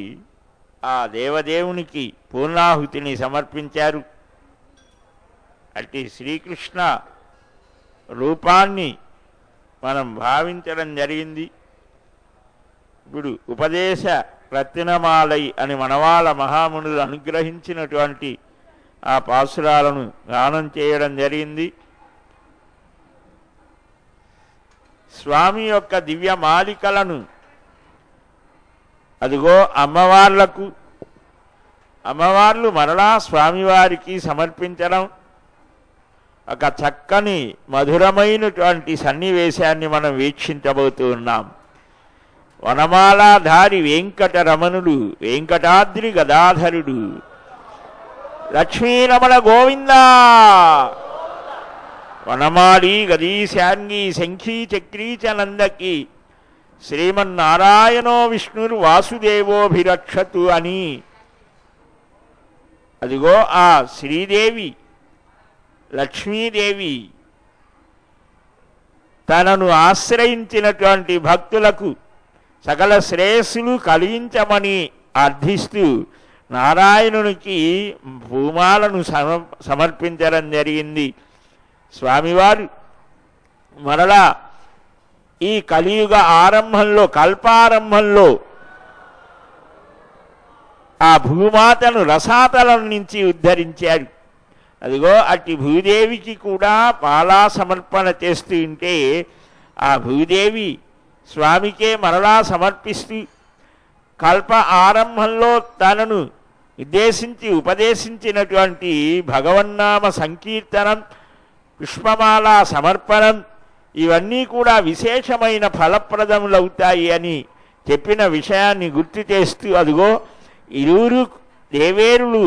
ఆ దేవదేవునికి పూర్ణాహుతిని సమర్పించారు. అట్టి శ్రీకృష్ణ రూపాన్ని మనం భావించడం జరిగింది. ఇప్పుడు ఉపదేశ రత్నమాలై అని మనవాళ్ళ మహామునులు అనుగ్రహించినటువంటి ఆ పాసురాలను గానం చేయడం జరిగింది. స్వామి యొక్క దివ్య మాలికలను అదిగో అమ్మవార్లు మరలా స్వామివారికి సమర్పించడం ఒక చక్కని మధురమైనటువంటి సన్నివేశాన్ని మనం వీక్షించబోతూ ఉన్నాం. వనమాలాధారి వెంకటరమణుడు వెంకటాద్రి గదాధరుడు లక్ష్మీరమణ గోవిందా. వనమాలి గదీశాంగి శంఖీ చక్రీ చ నందకి శ్రీమన్నారాయణో విష్ణుర్ వాసుదేవోభిరక్షతు అని అదిగో ఆ శ్రీదేవి లక్ష్మీదేవి తనను ఆశ్రయించినటువంటి భక్తులకు సకల శ్రేయస్సులు కలిగించమని అర్థిస్తూ నారాయణునికి భూమాలను సమర్పించడం జరిగింది. స్వామివారు మరలా ఈ కలియుగ ఆరంభంలో కల్పారంభంలో ఆ భూమాతను రసాతలం నుంచి ఉద్ధరించాడు. అదిగో అట్టి భూదేవికి కూడా పాలా సమర్పణ చేస్తూ ఉంటే ఆ భూదేవి స్వామికే మరలా సమర్పిస్తూ కల్ప ఆరంభంలో తనను ఉద్దేశించి ఉపదేశించినటువంటి భగవన్నామ సంకీర్తనం పుష్పమాల సమర్పణం ఇవన్నీ కూడా విశేషమైన ఫలప్రదములవుతాయి అని చెప్పిన విషయాన్ని గుర్తు చేస్తూ అదిగో ఇరువురు దేవేరులు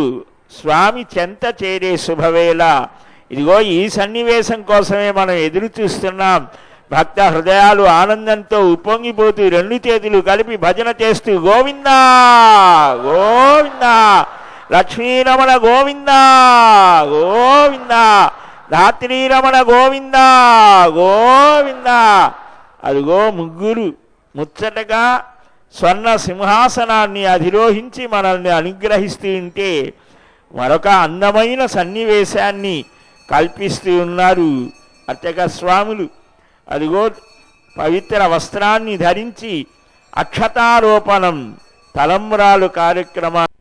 స్వామి చెంత చేరే శుభవేళ. ఇదిగో ఈ సన్నివేశం కోసమే మనం ఎదురు చూస్తున్నాం. భక్త హృదయాలు ఆనందంతో ఉప్పొంగిపోతూ రెండు చేతులు కలిపి భజన చేస్తూ గోవిందా గోవిందా లక్ష్మీరమణ గోవిందా గోవిందా ధాత్రీరమణ గోవిందా గోవిందా. అదిగో ముచ్చటగా స్వర్ణ సింహాసనాన్ని అధిరోహించి మనల్ని అనుగ్రహిస్తూ ఉంటే మరొక అందమైన సన్నివేశాన్ని కల్పిస్తూ ఉన్నారు అర్చక స్వాములు. అదిగో పవిత్ర వస్త్రాన్ని ధరించి అక్షతారోపణం తలంబ్రాలు కార్యక్రమాన్ని